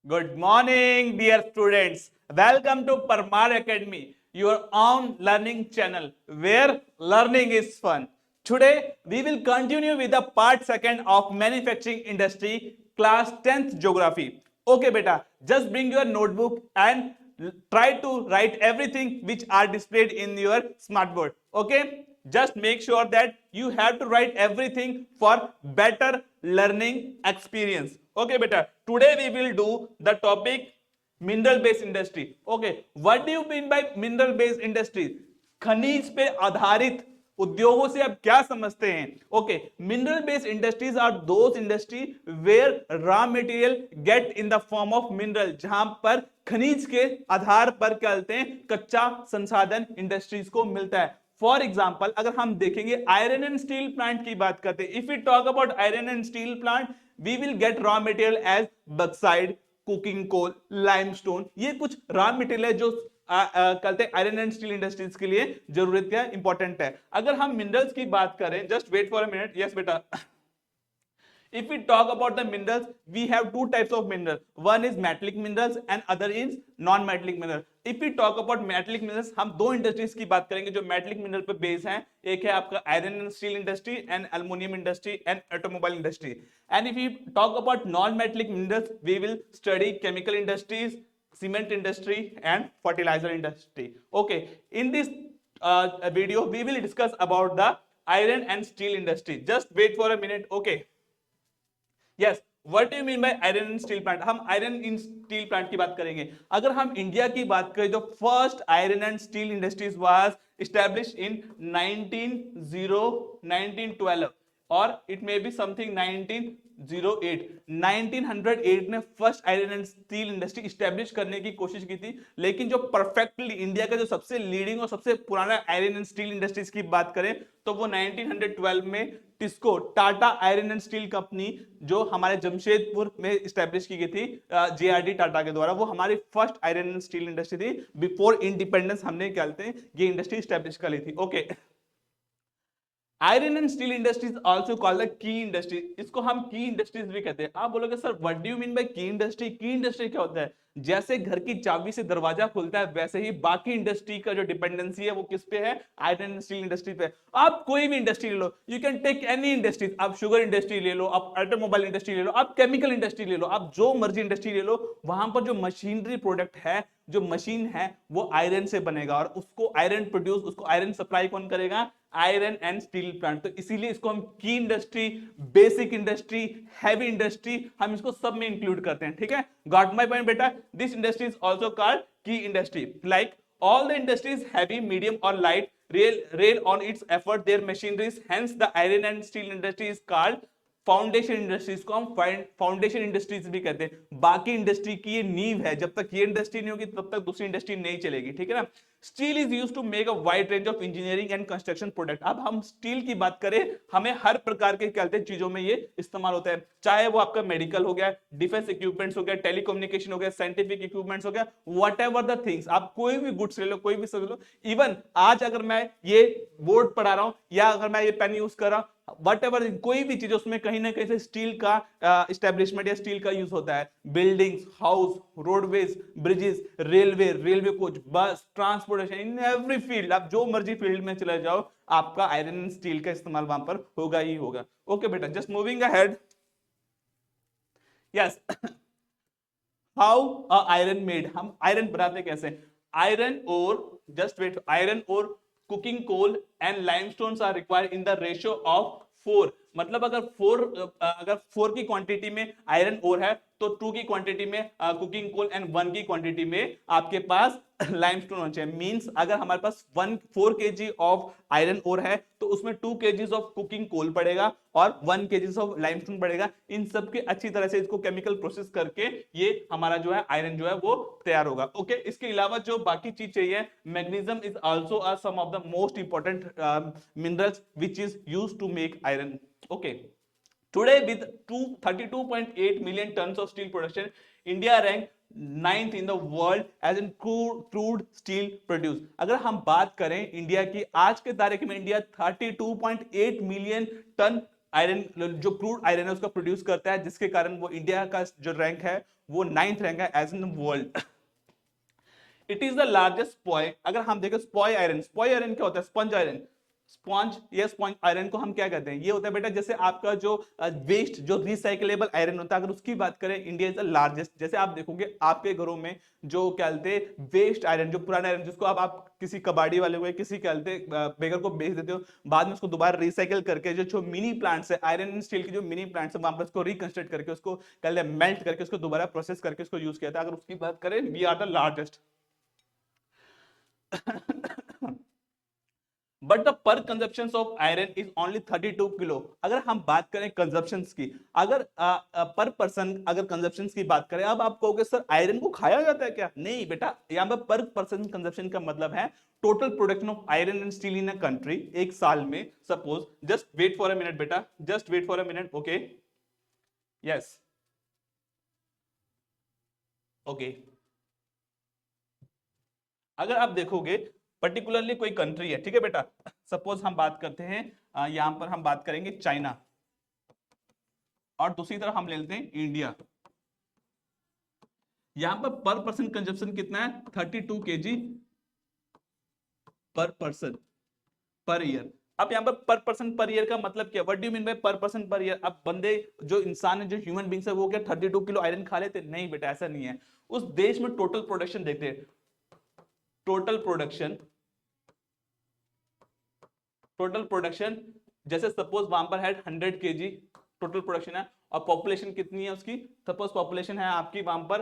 Good morning, dear students. Welcome to Parmar Academy, your own learning channel where learning is fun. Today, we will continue with the part second of manufacturing industry, class 10th geography. Okay, beta, just bring your notebook and try to write everything which are displayed in your smartboard. Okay, just make sure that you have to write everything for better learning experience. Okay, beta, today we will do the topic mineral based industry. Okay, what do you mean by mineral based industry? खनिज पे आधारित उद्योगों से आप क्या समझते हैं? Okay, mineral based industries are those industry where raw material get in the form of mineral, जहां पर खनिज के आधार पर क्या कहते हैं, कच्चा संसाधन इंडस्ट्रीज को मिलता है. फॉर एग्जाम्पल अगर हम देखेंगे आयरन एंड स्टील प्लांट की बात करते हैं, if you talk about iron and steel plant we will get raw material as bauxite, cooking coal, limestone. ये कुछ रॉ मटेरियल है जो कहते हैं आयरन एंड स्टील इंडस्ट्रीज के लिए जरूरत है, इंपॉर्टेंट है. अगर हम मिनरल्स की बात करें, just wait for a minute. Yes बेटा, if we talk about the minerals, we have two types of minerals. One is metallic minerals and other is non metallic mineral. If we talk about metallic minerals, हम दो industries की बात करेंगे जो metallic mineral पे base हैं. एक है आपका iron and steel industry and aluminium industry and automobile industry. And if you talk about non metallic minerals we will study chemical industries, cement industry and fertilizer industry. Okay, in this video we will discuss about the iron and steel industry. Just wait for a minute. Okay, yes, what do mean by iron and steel plant? हम iron in steel plant की बात करेंगे. अगर हम India की बात करें तो first iron and steel industries was established in 1912 or it may be something 1908. 1908 में first iron and steel industry establish करने की कोशिश की थी, लेकिन जो परफेक्टली इंडिया का जो सबसे लीडिंग और सबसे पुराना आयरन एंड स्टील इंडस्ट्रीज की बात करें तो वो 1912 में TISCO, Tata iron and steel company, जो हमारे जमशेदपुर में स्टैब्लिश की गई थी जेआरडी टाटा के द्वारा, वो हमारी first iron and steel industry थी. बिफोर इंडिपेंडेंस हमने क्या कहते हैं ये इंडस्ट्री स्टैब्लिश कर ली थी. Okay, iron and steel industries also called the key industry. इसको हम की इंडस्ट्रीज भी कहते हैं. आप बोलोगे sir what do you mean by की इंडस्ट्री? की इंडस्ट्री क्या होता है? जैसे घर की चाबी से दरवाजा खुलता है वैसे ही बाकी इंडस्ट्री का जो डिपेंडेंसी है वो किस पे है? आयरन एंड स्टील इंडस्ट्री पे. आप कोई भी इंडस्ट्री ले लो, you can take any industry. आप शुगर इंडस्ट्री ले लो, आप ऑटोमोबाइल इंडस्ट्री ले लो, आप केमिकल इंडस्ट्री ले लो, आप जो मर्जी इंडस्ट्री ले लो, वहां पर जो मशीनरी प्रोडक्ट है, जो मशीन है वो आयरन से बनेगा और उसको आयरन प्रोड्यूस, उसको आयरन सप्लाई कौन करेगा? Iron and steel plant. तो इसीलिए इसको हम key industry, basic industry, heavy industry, हम इसको सब में इंक्लूड करते हैं. ठीक है, गॉट माय पॉइंट बेटा? This industry is also called key industry. Like all the industries heavy, medium or light rail on its effort their machineries, hence the iron and steel industry is called foundation industries. को हम foundation industries भी कहते हैं. बाकी industry की ये नींव है, जब तक ये इंडस्ट्री नहीं होगी तब तक दूसरी इंडस्ट्री नहीं चलेगी. ठीक है ना. Steel is used to make a wide range of engineering and construction product. अब हम स्टील की बात करें, हमें हर प्रकार के कहते हैं चीजों में ये इस्तेमाल होता है, चाहे वो आपका मेडिकल हो गया, डिफेंस इक्विपमेंट्स हो गया, टेलीकम्युनिकेशन हो गया, साइंटिफिक इक्विपमेंट्स हो गया, वट एवर द थिंग्स. आप कोई भी गुड्स ले लो, कोई भी सब ले लो. इवन आज अगर मैं ये बोर्ड पढ़ा रहा हूं या अगर मैं ये पेन यूज कर रहा हूं, वट एवर कोई भी चीज, उसमें कहीं ना कहीं से स्टील का इस्टेब्लिशमेंट या स्टील का यूज होता है. Buildings, house, roadways, bridges, railway, railway coach, बस, ट्रांसपोर्टेशन, इन एवरी फील्ड, आप जो मर्जी फील्ड में चले जाओ, आपका आयरन एंड स्टील का इस्तेमाल वहां पर होगा ही होगा. ओके बेटा, just moving ahead. Yes, how iron made? हम आयरन बनाते कैसे? आयरन और, जस्ट वेट, आयरन और cooking coal and limestones are required in the ratio of 4. मतलब अगर 4 की क्वांटिटी में आयरन ओर है तो 2 की क्वांटिटी में कुकिंग कोल एंड 1 की क्वांटिटी में आपके पास लाइमस्टोन होना चाहिए. मींस अगर हमारे पास 4 kg ऑफ आयरन ओर है तो उसमें 2 kg ऑफ कुकिंग कोल पड़ेगा और 1 kg ऑफ लाइमस्टोन पड़ेगा. इन सब के अच्छी तरह से इसको केमिकल प्रोसेस करके ये हमारा जो है आयरन जो है वो तैयार होगा. ओके, इसके अलावा जो बाकी चीज चाहिए, magnesium is also some of the most important minerals which is used to make iron. Okay, today with 32.8 million tons of steel production, India ranked 9th in the world as in crude steel produced. अगर हम बात करें India की, आज के तारीख में India 32.8 million ton iron, जो क्रूड आयरन है उसका प्रोड्यूस करता है, जिसके कारण वो इंडिया का जो रैंक है वो 9th रैंक है as in world. It is the largest स्पॉय। अगर हम देखें स्पॉय आयरन, स्पॉय आयरन क्या होता है? Sponge iron. स्पॉन्ज या स्पॉन्ज आयरन को हम क्या कहते हैं? ये होता है बेटा जैसे आपका जो वेस्ट, जो रिसाइकलेबल आयरन होता है, अगर उसकी बात करें, इंडिया इज द लार्जेस्ट। जैसे आप देखोगे आपके घरों में जो क्या कहते हैं वेस्ट आयरन, जो पुराना आयरन, जिसको आप किसी कबाड़ी वाले को, किसी क्या कहते हैं बेगर को बेच देते हो, बाद में उसको दोबारा रिसाइकल करके जो मिनी प्लांट्स है, आयरन एंड स्टील की जो मिनी प्लांट्स है, वहां पर उसको रिकंस्ट्रक्ट करके, उसको कहते हैं मेल्ट करके, उसको दोबारा प्रोसेस करके उसको यूज किया था। अगर उसकी बात करें, we are the largest. But the per consumption of iron is only 32 kilo. अगर हम बात करें कंजप्शन की, अगर पर पर्सन अगर कंजप्शन की बात करें, अब आप कहोगे सर आयरन को खाया जाता है क्या? नहीं बेटा, यहाँ पर पर्सन कंजप्शन का मतलब है total production of iron and steel in a country एक साल में। Suppose, just wait for a minute बेटा, just wait for a minute. Okay, yes, okay. अगर आप देखोगे पर्टिकुलरली कोई कंट्री है, ठीक है बेटा, सपोज हम बात करते हैं यहां पर हम बात करेंगे चाइना, और दूसरी तरफ हम ले लेते हैं इंडिया। यहां पर पर्सन कंजप्शन कितना है? 32 केजी पर पर्सन पर ईयर। अब यहाँ पर पर्सन पर ईयर का मतलब क्या? What do you mean by पर पर्सन पर ईयर? अब बंदे, जो इंसान है, जो ह्यूमन बींग्स है, वो क्या 32 किलो आयरन खा लेते? नहीं बेटा, ऐसा नहीं है। उस देश में टोटल प्रोडक्शन देखते हैं, टोटल प्रोडक्शन, टोटल प्रोडक्शन, जैसे सपोज वहां पर है 100 केजी टोटल प्रोडक्शन है, और पॉपुलेशन कितनी है उसकी? सपोज पॉपुलेशन है आपकी वहां पर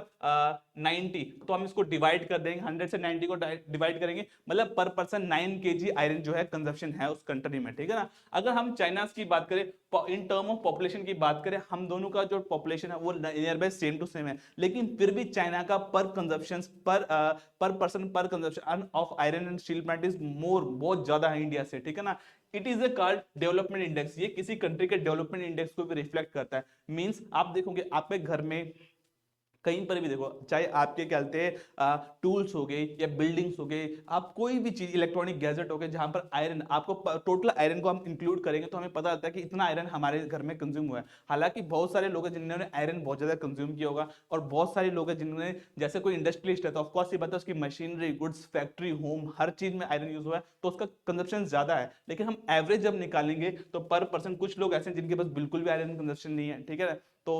90, तो हम इसको डिवाइड कर देंगे, 100 से 90 को डिवाइड करेंगे, मतलब पर पर्सन 9 केजी आयरन जो है कंजप्शन है उस कंट्री में, ठीक है ना। अगर हम चाइना की बात करें, इन टर्म ऑफ पॉपुलेशन की बात करें, हम दोनों का जो पॉपुलेशन है वो near by same to same है, लेकिन फिर भी चाइना का पर कंजप्शन पर पर्सन पर consumption of iron and steel plant is more, बहुत ज्यादा है इंडिया से, ठीक है ना। It is a called development index. ये किसी कंट्री के डेवलपमेंट इंडेक्स को भी रिफ्लेक्ट करता है। मींस आप देखोगे आपके घर में कहीं पर भी देखो, चाहे आपके क्या कहते हैं टूल्स हो गए या बिल्डिंग्स हो गए, आप कोई भी चीज इलेक्ट्रॉनिक गैजेट हो गए जहां पर आयरन, आपको टोटल आयरन को हम इंक्लूड करेंगे तो हमें पता चलता है कि इतना आयरन हमारे घर में कंज्यूम हुआ है। हालांकि बहुत सारे लोग हैं जिन्होंने आयरन बहुत ज्यादा कंज्यूम किया होगा, और बहुत सारे लोग हैं जिन्होंने, जैसे कोई इंडस्ट्रियलिस्ट है तो ऑफकोर्स ये पता है उसकी मशीनरी, गुड्स, फैक्ट्री, होम, हर चीज में आयरन यूज हुआ है, तो उसका कंजप्शन ज्यादा है। लेकिन हम एवरेज जब निकालेंगे तो पर पर्सन कुछ लोग ऐसे हैं जिनके पास बिल्कुल भी आयरन कंजप्शन नहीं है, ठीक है। तो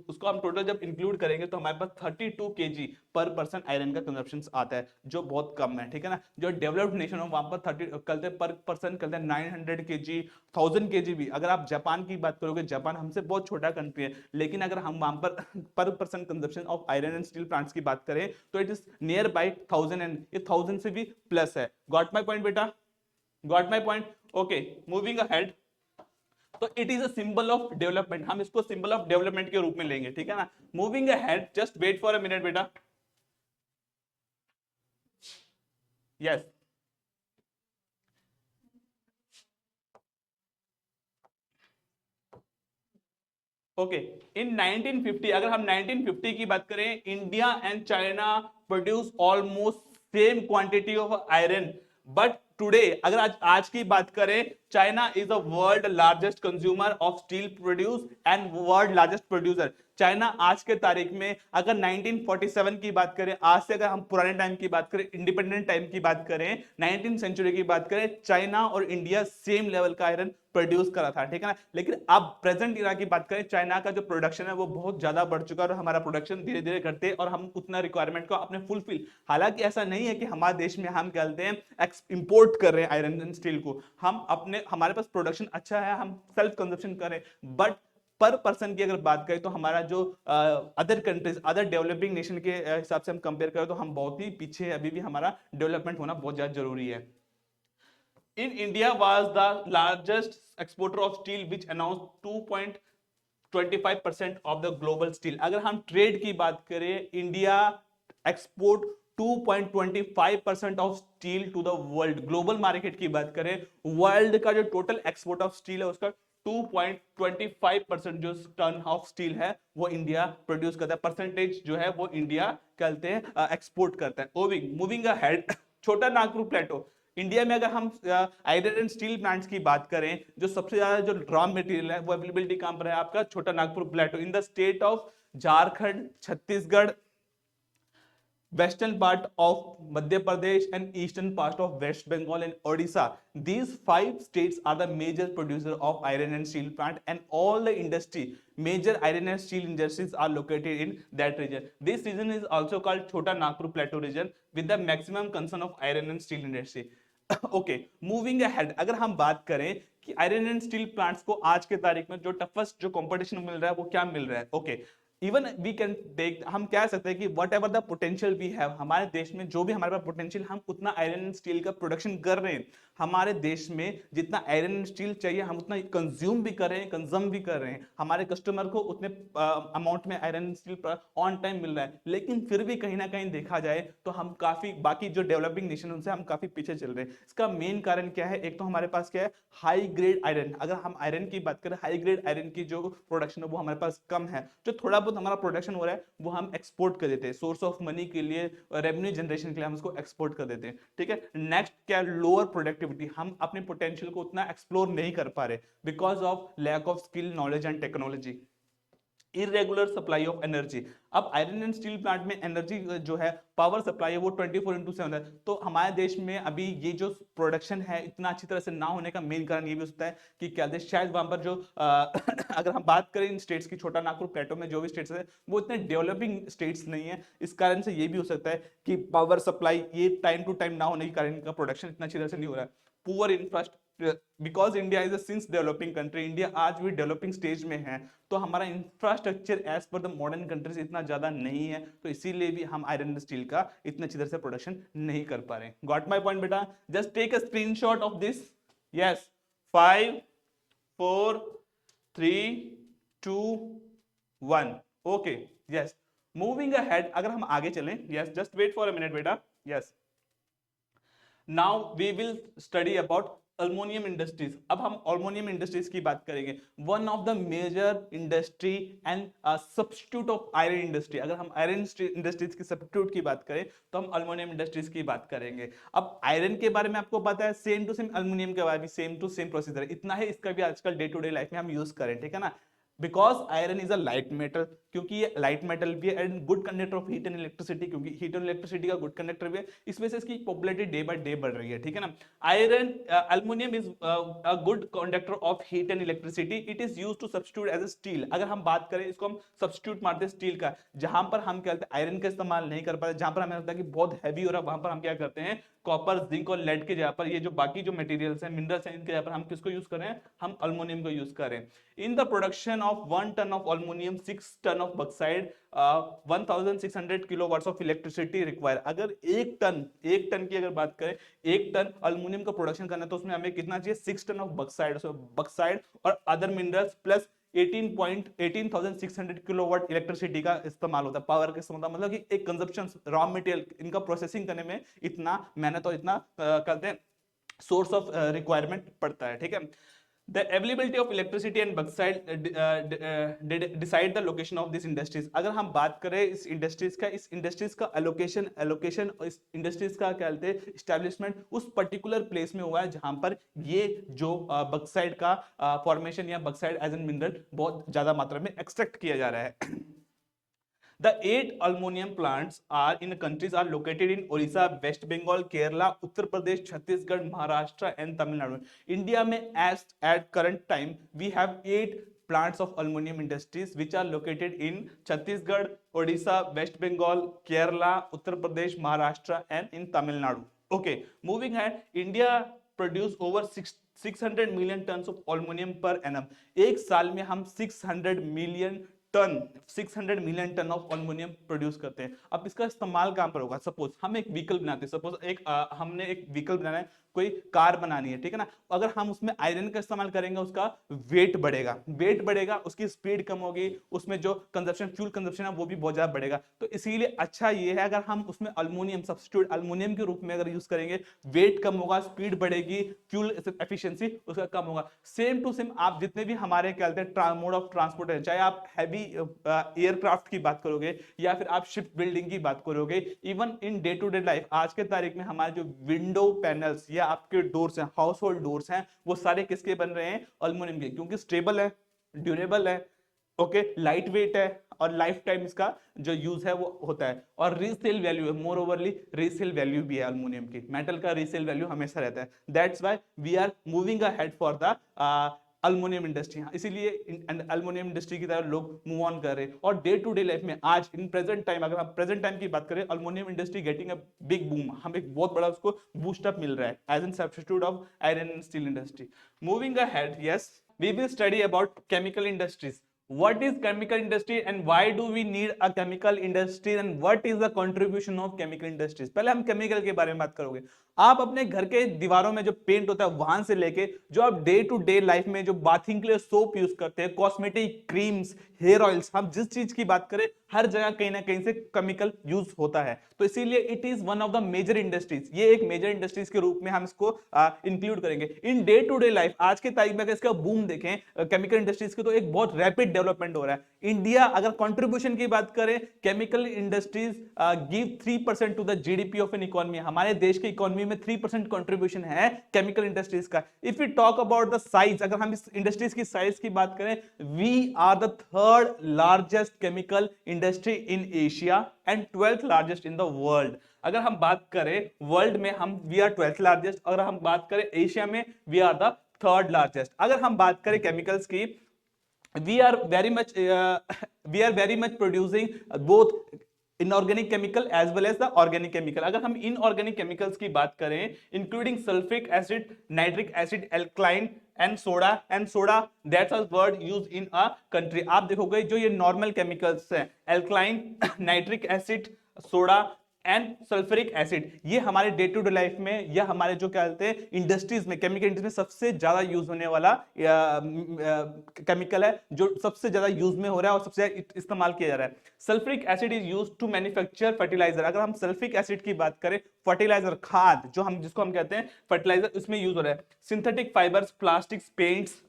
उसको हम टोटल जब इंक्लूड करेंगे तो हमारे पास 32 केजी पर पर्सन आयरन का कंजप्शन आता है, जो बहुत कम है, ठीक है ना। जो डेवलप्ड नेशन हो वहां पर 30 करते पर पर्सन करते हैं 900 केजी, 1000 केजी भी। अगर आप जापान की बात करोगे, जापान हमसे बहुत छोटा कंट्री है, लेकिन अगर हम वहां पर person consumption of iron and steel plants की बात करें तो it is near by 1000, and ये 1000 से भी प्लस है। गॉट माई पॉइंट बेटा? Got my point? Okay, moving ahead. तो it is a symbol of development, हम इसको सिंबल ऑफ डेवलपमेंट के रूप में लेंगे, ठीक है ना। Moving ahead, just wait for a minute बेटा। Yes, okay. इन 1950, अगर हम 1950 की बात करें, India and China produce almost same quantity of iron, but today अगर आज की बात करें, China is the world largest consumer of steel produce and world largest producer. China आज के तारीख में, अगर 1947 की बात करें, आज से अगर हम पुराने टाइम की बात करें, इंडिपेंडेंट टाइम की बात करें, 19th सेंचुरी की बात करें, चाइना और इंडिया सेम लेवल का आयरन प्रोड्यूस करा था, ठीक है ना। लेकिन अब प्रेजेंट इरा की बात करें, चाइना का जो प्रोडक्शन है वो बहुत ज्यादा बढ़ चुका है, और हमारा प्रोडक्शन धीरे धीरे घटते और हम उतना रिक्वायरमेंट को अपने फुलफिल, हालांकि ऐसा नहीं है कि हमारे देश में हम कहते हैं इंपोर्ट कर रहे हैं आयरन एंड स्टील को, हम अपने, हमारे पास प्रोडक्शन अच्छा है, हम सेल्फ कंजप्शन कर रहे हैं, बट पर पर्सन की अगर बात करें तो हमारा जो other countries, other developing nation के हिसाब से हम कंपेयर करें तो हम बहुत ही पीछे है, अभी भी हमारा डेवलपमेंट होना बहुत ज्यादा जरूरी है। In India was the largest exporter of steel, which announced 2.25% of the global steel. अगर हम ट्रेड की बात करें, India export 2.25% of steel to the world. Global market की बात करें, वर्ल्ड का जो टोटल एक्सपोर्ट ऑफ स्टील है उसका 2.25% जो टन ऑफ स्टील है वो इंडिया प्रोड्यूस करता है, परसेंटेज जो है वो इंडिया कहते हैं एक्सपोर्ट करता है। मूविंग अहेड, छोटा नागपुर प्लेटो, इंडिया में अगर हम आयरन एंड स्टील प्लांट्स की बात करें, जो सबसे ज्यादा जो रॉ मटेरियल है वो अवेलेबिलिटी कहां पर है आपका, Chota Nagpur plateau in the state of Jharkhand, Chhattisgarh, western part of Madhya Pradesh and eastern part of West Bengal and Odisha. These 5 states are the major producer of iron and steel plant, and all the industry, major iron and steel industries are located in that region. This region is also called Chota Nagpur Plateau region with the maximum concern of iron and steel industry. Okay, moving ahead, अगर हम बात करें कि iron and steel plants को आज के तारीख में जो टफेस्ट जो कंपटीशन मिल रहा है वो क्या मिल रहा है, okay, even we can take, हम कह सकते हैं कि whatever the potential we have, हमारे देश में जो भी हमारे पास पोटेंशियल, हम उतना आयरन एंड स्टील का प्रोडक्शन कर रहे हैं। हमारे देश में जितना आयरन एंड स्टील चाहिए हम उतना कंज्यूम भी कर रहे हैं, कंज्यूम भी कर रहे हैं, हमारे कस्टमर को उतने अमाउंट में iron and steel on time मिल रहा है। लेकिन फिर भी कहीं ना कहीं देखा जाए तो हम काफी बाकी जो डेवलपिंग नेशन उनसे हम काफी पीछे चल रहे हैं। इसका मेन कारण क्या है, एक तो हमारे पास क्या है, हाई ग्रेड आयरन। अगर हम आयरन की बात करें, हाई ग्रेड आयरन की जो प्रोडक्शन है वो हमारे पास कम है। जो थोड़ा बहुत हमारा प्रोडक्शन हो रहा है वो हम एक्सपोर्ट कर देते हैं, सोर्स ऑफ मनी के लिए, रेवेन्यू जनरेशन के लिए हम उसको एक्सपोर्ट कर देते हैं। ठीक है, नेक्स्ट क्या, लोअर प्रोडक्टिविटी, हम अपने पोटेंशियल को उतना एक्सप्लोर नहीं कर पा रहे because of lack of skill, knowledge and technology. Irregular supply of energy, अब आयरन एंड स्टील प्लांट में एनर्जी जो है, पावर सप्लाई है वो 24/7 है। तो हमारे देश में अभी ये जो प्रोडक्शन है इतना अच्छी तरह से ना होने का मेन कारण ये भी हो सकता है कि क्या शायद वहां पर जो अगर हम बात करें इन स्टेट्स की, छोटा नागपुर प्लेटो में जो भी स्टेट्स है वो इतने डेवलपिंग स्टेट्स नहीं है। इस कारण से ये भी हो सकता है कि पावर सप्लाई ये टाइम टू टाइम ना होने के कारण इनका प्रोडक्शन इतना अच्छी तरह से नहीं हो रहा है। Poor infrastructure, because India is a since developing country, India आज भी डेवलपिंग स्टेज में है, तो हमारा infrastructure as per the modern countries इतना ज्यादा नहीं है, तो इसीलिए भी हम आयरन स्टील का इतनी अच्छी तरह से प्रोडक्शन नहीं कर पा रहे। गॉट माय पॉइंट बेटा? Just take a screenshot of this. Yes, 5 4 3 2 1। Okay, yes, moving ahead, अगर हम आगे चलें, yes, just wait for a minute बेटा। Yes, now we will study about aluminium industries. अब हम अल्मोनियम इंडस्ट्रीज की बात करेंगे, one of the major industry and substitute of iron industry. अगर हम आयरन इंडस्ट्रीज की सब्स्टिट्यूट की बात करें तो हम अल्मोनियम इंडस्ट्रीज की बात करेंगे। अब आयरन के बारे में आपको पता है, सेम टू सेम अल्मोनियम के बारे में सेम टू सेम प्रोसीजर, इतना है इसका भी आजकल डे टू डे लाइफ में हम यूज करें, ठीक है ना। Because iron is a light metal, क्योंकि ये लाइट मेटल भी है and good conductor of heat and electricity, क्योंकि हीट एंड इलेक्ट्रिसिटी का गुड कंडक्टर भी है, इस वजह से इसकी पॉपुलैरिटी डे बाय डे बढ़ रही है, ठीक है ना। Iron, aluminium is a good conductor of heat and electricity, it is used to substitute as a steel. अगर हम बात करें इसको हम सब्स्टिट्यूट मारते हैं स्टील का, जहां पर हम क्या करते हैं, आयरन का इस्तेमाल नहीं कर पाते, जहां पर हमें लगता है कि बहुत हैवी हो रहा है, वहां पर हम क्या करते हैं, कॉपर, जिंक और लेड के जगह पर ये जो बाकी जो मटेरियल्स हैं, मिनरल्स हैं, इनके जगह पर हम किसको यूज करें, हम अल्मोनियम को यूज करें। In the production of 1 ton of aluminium, 6 ton of bauxite, 1600 kilowatts of electricity require. अगर एक टन की अगर बात करें, 1 टन अल्मोनियम का प्रोडक्शन करना है तो उसमें हमें कितना चाहिए, 6 टन ऑफ बॉक्साइड और other minerals plus 18,600 kilowatt electricity का इस्तेमाल होता है, पावर का इस्तेमाल होता है। मतलब कि एक कंजप्शन, रॉ मटेरियल इनका प्रोसेसिंग करने में इतना मेहनत और इतना करते हैं, सोर्स ऑफ रिक्वायरमेंट पड़ता है, ठीक है। The availability of electricity and bauxite decide the location of these industries। अगर हम बात करें इस इंडस्ट्रीज का एलोकेशन इस इंडस्ट्रीज का क्या कहते हैं, एस्टैब्लिशमेंट उस पर्टिकुलर प्लेस में हुआ है जहां पर ये जो बॉक्साइट का फॉर्मेशन या बॉक्साइट एज एन मिनरल बहुत ज्यादा मात्रा में एक्सट्रैक्ट किया जा रहा है। The 8 aluminum plants are in countries are located in Orissa, West Bengal, Kerala, Uttar Pradesh, Chhattisgarh, Maharashtra and Tamil Nadu. India में as at current time we have 8 plants of aluminum industries which are located in Chhattisgarh, Odisha, West Bengal, Kerala, Uttar Pradesh, Maharashtra and in Tamil Nadu. Okay, moving ahead, India produce over 600 million tons of aluminum per annum। एक साल में हम 600 million ton of aluminium produce करते हैं। अब इसका इस्तेमाल कहां पर होगा, सपोज हम एक व्हीकल बनाते हैं, सपोज हमने एक व्हीकल बनाना है, कोई कार बनानी है, ठीक है ना। अगर हम उसमें आयरन का इस्तेमाल करेंगे उसका वेट बढ़ेगा, उसकी स्पीड कम होगी, उसमें जो कंजप्शन, फ्यूल कंजप्शन है वो भी बहुत ज्यादा बढ़ेगा। तो इसीलिए अच्छा ये है अगर हम उसमें अल्युमिनियम सब्स्टिट्यूट अल्युमिनियम के रूप में अगर यूज करेंगे, वेट कम होगा, स्पीड बढ़ेगी, फ्यूल एफिशिएंसी उसका कम होगा। सेम टू सेम आप जितने भी हमारे क्या कहते हैं मोड ऑफ ट्रांसपोर्ट है, चाहे आप हैवी हैवी एयरक्राफ्ट की बात करोगे या फिर आप शिप बिल्डिंग की बात करोगे, even in day to day life आज के तारीख में हमारे जो विंडो पैनल्स या आपके डोर्स हैं, हाउस होल्ड डोर्स हैं, वो सारे किसके बन रहे हैं? एल्युमिनियम के, क्योंकि स्टेबल है, ड्यूरेबल है, ओके, लाइट वेट है और लाइफ टाइम इसका जो यूज है वो होता है, और रीसेल वैल्यू है, मोर ओवरली रीसेल वैल्यू भी है एल्युमिनियम की, मेटल का रीसेल वैल्यू हमेशा रहता है। That's why we are moving ahead for the aluminium industry, इसीलिए एल्युमिनियम इंडस्ट्री की तरफ लोग मूव ऑन कर रहे हैं। और डे टू डे लाइफ में आज इन प्रेजेंट टाइम, अगर हम प्रेजेंट टाइम की बात करें, aluminium industry getting a big boom, हमें एक बहुत बड़ा उसको बूस्ट अप मिल रहा है as an substitute of iron and steel industry. Moving ahead, yes, we will study about chemical industries. What is chemical industry and why do we need a chemical industry and what is the contribution of chemical industries? पहले हम chemical के बारे में बात करोगे। आप अपने घर के दीवारों में जो पेंट होता है वहां से लेके जो आप डे टू डे लाइफ में जो बाथिंग के लिए सोप यूज करते हैं, कॉस्मेटिक, क्रीम्स, हेयर ऑयल्स, हम जिस चीज की बात करें हर जगह कहीं ना कहीं से केमिकल यूज होता है। तो इसीलिए it is one of the major industries, ये एक मेजर इंडस्ट्रीज के रूप में हम इसको इंक्लूड करेंगे in day to day life. आज के तारीख में अगर इसका बूम देखें केमिकल इंडस्ट्रीज की, तो एक बहुत रैपिड डेवलपमेंट हो रहा है। इंडिया अगर कंट्रीब्यूशन की बात करें, chemical industries give 3% to the GDP of an economy, हमारे देश की इकोनॉमी में 3% कंट्रीब्यूशन है केमिकल इंडस्ट्रीज का। If you talk about the size, अगर हम इस इंडस्ट्रीज की साइज की बात करें, we are the third largest chemical industry in Asia and 12th largest in the world. अगर हम बात करें वर्ल्ड में हम वी आर 12th लार्जेस्ट, अगर हम बात करें एशिया में we are the third largest. अगर हम बात करें केमिकल्स की, we are very much producing both inorganic chemical as well as the organic chemical. अगर हम inorganic chemicals की बात करें, including sulfuric acid, nitric acid, alkaline and soda, that's a word used in a country. आप देखोगे जो ये normal chemicals हैं, alkaline, nitric acid, soda and sulphuric acid, ये हमारे डे टू डे लाइफ में या हमारे जो क्या कहते हैं इंडस्ट्रीज में, केमिकल इंडस्ट्री में सबसे ज्यादा यूज होने वाला केमिकल है, जो सबसे ज्यादा यूज में हो रहा है और सबसे ज्यादा इस्तेमाल किया जा रहा है। Sulphuric acid is used to manufacture fertiliser. अगर हम सल्फ्यूरिक एसिड की बात करें, फर्टिलाइजर, खाद, जो हम जिसको हम कहते हैं फर्टिलाइजर, उसमें यूज हो रहा है। Synthetic fibres, plastics, paints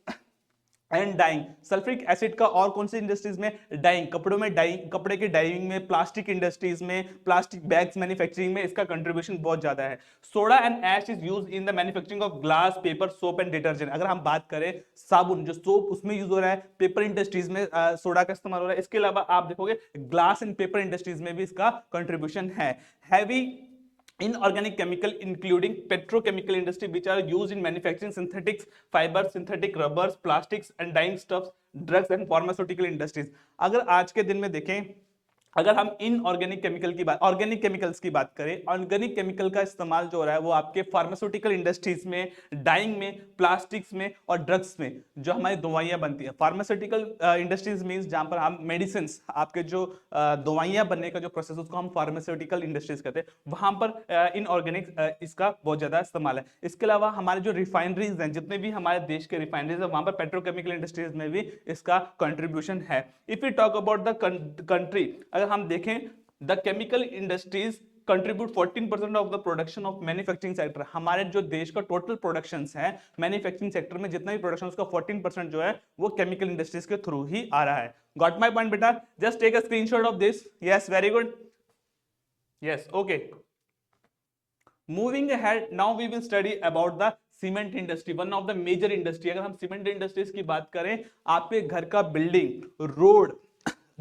and dyeing. Sulphuric acid का और कौन सी इंडस्ट्रीज में? डाइंग, कपड़ों में डाइंग, कपड़े के डाइंग में, प्लास्टिक इंडस्ट्रीज में, प्लास्टिक बैग्स मैन्युफैक्चरिंग में इसका कंट्रीब्यूशन बहुत ज्यादा है। Soda and ash is used in the manufacturing of glass, paper, soap and detergent. अगर हम बात करें साबुन, जो सोप उसमें यूज हो रहा है, पेपर इंडस्ट्रीज में सोडा का इस्तेमाल हो रहा है। इसके अलावा आप देखोगे ग्लास एंड पेपर इंडस्ट्रीज में भी इसका कंट्रीब्यूशन है। Heavy inorganic chemical including petrochemical industry which are used in manufacturing synthetic fibers, synthetic rubbers, plastics and dyeing stuffs, drugs and pharmaceutical industries. अगर आज के दिन में देखें, अगर हम इनऑर्गेनिक केमिकल की बात, ऑर्गेनिक केमिकल्स की बात करें, ऑर्गेनिक केमिकल का इस्तेमाल जो हो रहा है वो आपके फार्मास्यूटिकल इंडस्ट्रीज में, डाइंग में, प्लास्टिक्स में और ड्रग्स में, जो हमारी दवाइयां बनती है। फार्मास्यूटिकल इंडस्ट्रीज मींस जहां पर हम मेडिसिन, आपके जो दवाइयां बनने का जो प्रोसेस उसको हम फार्मास्यूटिकल इंडस्ट्रीज कहते हैं, वहां पर इनऑर्गेनिक इसका बहुत ज्यादा इस्तेमाल है। इसके अलावा हमारे जो रिफाइनरीज हैं, जितने भी हमारे देश के रिफाइनरीज है, वहां पर पेट्रोकेमिकल इंडस्ट्रीज में भी इसका कंट्रीब्यूशन है। If you talk about the country, अगर हम देखें, the chemical industries contribute 14% of the production of manufacturing sector. हमारे जो देश का टोटल प्रोडक्शंस है मैन्युफैक्चरिंग सेक्टर में, जितना भी प्रोडक्शन उसका 14% जो है वो केमिकल इंडस्ट्रीज के थ्रू ही आ रहा है। गॉट माय पॉइंट बेटा? Just take a screenshot of this. Yes, very good. Yes, okay. Moving ahead, now we will study about the cement industry, one of the major industry. अगर हम सीमेंट इंडस्ट्रीज की बात करें, आपके घर का building, road,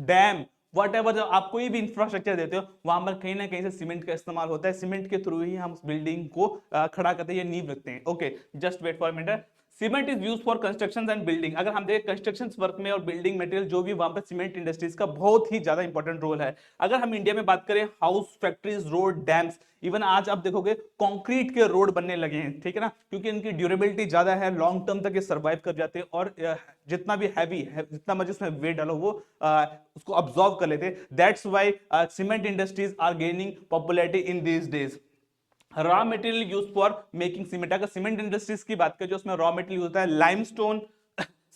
dam, whatever, जब आप कोई भी इंफ्रास्ट्रक्चर देते हो वहां पर कहीं ना कहीं से सीमेंट का इस्तेमाल होता है। सीमेंट के थ्रू ही हम उस बिल्डिंग को खड़ा करते हैं, ये नींव रखते हैं। Okay, just wait for minute. Cement is used for construction and building. अगर हम देखें कंस्ट्रक्शन वर्क में और बिल्डिंग मटेरियल जो भी, वहां पर सीमेंट इंडस्ट्रीज का बहुत ही ज्यादा इंपॉर्टेंट रोल है। अगर हम इंडिया में बात करें, house, factories, road, dams, even आज आप देखोगे कंक्रीट के रोड बनने लगे हैं, ठीक है ना, क्योंकि इनकी ड्यूरेबिलिटी ज्यादा है, लॉन्ग टर्म तक ये सर्वाइव कर जाते हैं और जितना भी हैवी है, जितना मर्जी उसमें वेट डालो वो उसको अब्सॉर्ब कर लेते हैं। That's why cement industries are gaining popularity in these days. Raw material use for making cement. अगर सीमेंट इंडस्ट्रीज की बात करें, जो उसमें रॉ मटेरियल होता है, limestone,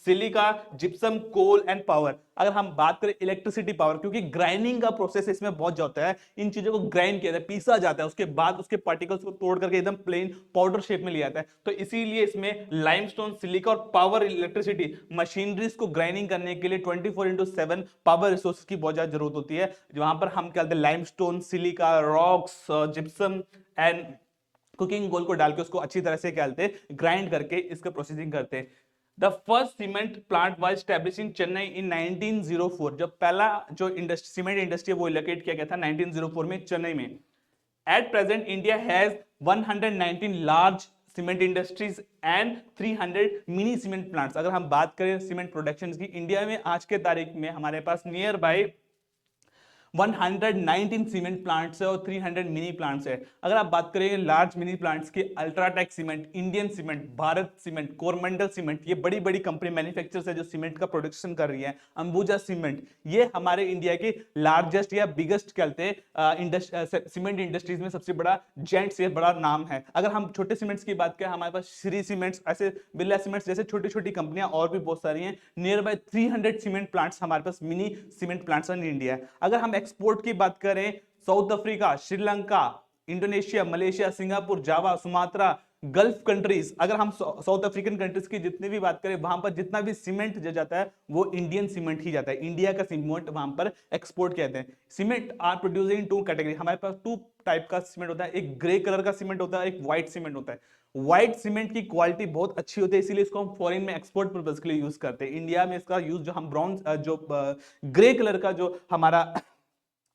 silica, gypsum, coal and power. अगर हम बात करें इलेक्ट्रिसिटी पावर, क्योंकि ग्राइंडिंग का प्रोसेस इसमें बहुत जाता है, इन चीजों को ग्राइंड किया जाता है, पीसा जाता है, उसके बाद उसके पार्टिकल्स को तोड़ करके एकदम प्लेन पाउडर शेप में लिया जाता है। तो इसीलिए इसमें लाइमस्टोन, सिलिका और पावर इलेक्ट्रिसिटी मशीनरीज को ग्राइंडिंग करने के लिए 24/7 पावर रिसोर्स की बहुत ज्यादा जरूरत होती है। वहां पर हम क्या कहते हैं, limestone, silica, rocks, gypsum and cooking coal को डाल के उसको अच्छी तरह से क्या कहते हैं, ग्राइंड करके इसका प्रोसेसिंग करते हैं। The first cement plant was established in Chennai in 1904। जब पहला जो सीमेंट इंडस्ट्री है वो लोकेट किया गया था 1904 में चेन्नई में। At present India has 119 large cement industries and 300 mini cement plants. अगर हम बात करें सीमेंट प्रोडक्शन की, इंडिया में आज के तारीख में हमारे पास नियर बाय 119 सीमेंट प्लांट्स है और 300 मिनी प्लांट्स है। अगर आप बात करें लार्ज मिनी प्लांट्स की, UltraTech cement, Indian cement, Bharat cement, Coromandel cement, ये बड़ी बड़ी कंपनी मैन्युफैक्चरर्स है जो सीमेंट का प्रोडक्शन कर रही है। अंबुजा सीमेंट, ये हमारे इंडिया के लार्जेस्ट या बिगेस्ट कहते हैं सीमेंट इंडस्ट्रीज में सबसे बड़ा जेंट से बड़ा नाम है। अगर हम छोटे सीमेंट्स की बात करें, हमारे पास श्री सीमेंट्स, ऐसे बिरला सीमेंट्स जैसे छोटी छोटी कंपनियां और भी बहुत सारी हैं। नियर बाय 300 सीमेंट प्लांट्स हमारे पास mini cement plants in India. अगर हम एक्सपोर्ट की बात करें, South Africa, Sri Lanka, Indonesia, Malaysia, Singapore, Java, Sumatra, gulf countries, अगर हम साउथ अफ्रीकन कंट्रीज की जितनी भी बात करें, वहां पर जितना भी सीमेंट जाता है वो इंडियन सीमेंट ही जाता है। इंडिया का सीमेंट वहां पर एक्सपोर्ट किया जाता है। Cement are producing in 2 category. हमारे पास 2 टाइप का सीमेंट होता है, एक ग्रे कलर का सीमेंट होता है, एक व्हाइट सीमेंट होता है। व्हाइट सीमेंट की क्वालिटी बहुत अच्छी होती है, इसीलिए इसको हम फॉरेन में एक्सपोर्ट पर्पज के लिए यूज करते हैं। इंडिया में इसका यूज जो हम ब्राउन जो ग्रे कलर का जो हमारा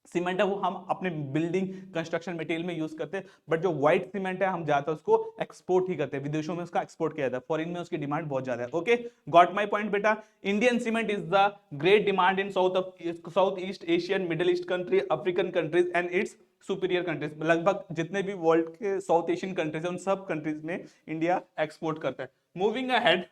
सीमेंट है वो हम अपने बिल्डिंग कंस्ट्रक्शन मटेरियल में यूज करते हैं, बट जो व्हाइट सीमेंट है हम ज्यादा उसको एक्सपोर्ट ही करते हैं, विदेशों में उसका एक्सपोर्ट किया जाता है, फॉरेन में उसकी डिमांड बहुत ज्यादा है। ओके, गॉट माय पॉइंट बेटा। Indian cement is the great demand in south east Asian, middle east country, African countries and it's superior countries. लगभग जितने भी वर्ल्ड के साउथ एशियन कंट्रीज है उन सब कंट्रीज में इंडिया एक्सपोर्ट करता है। मूविंग अहेड,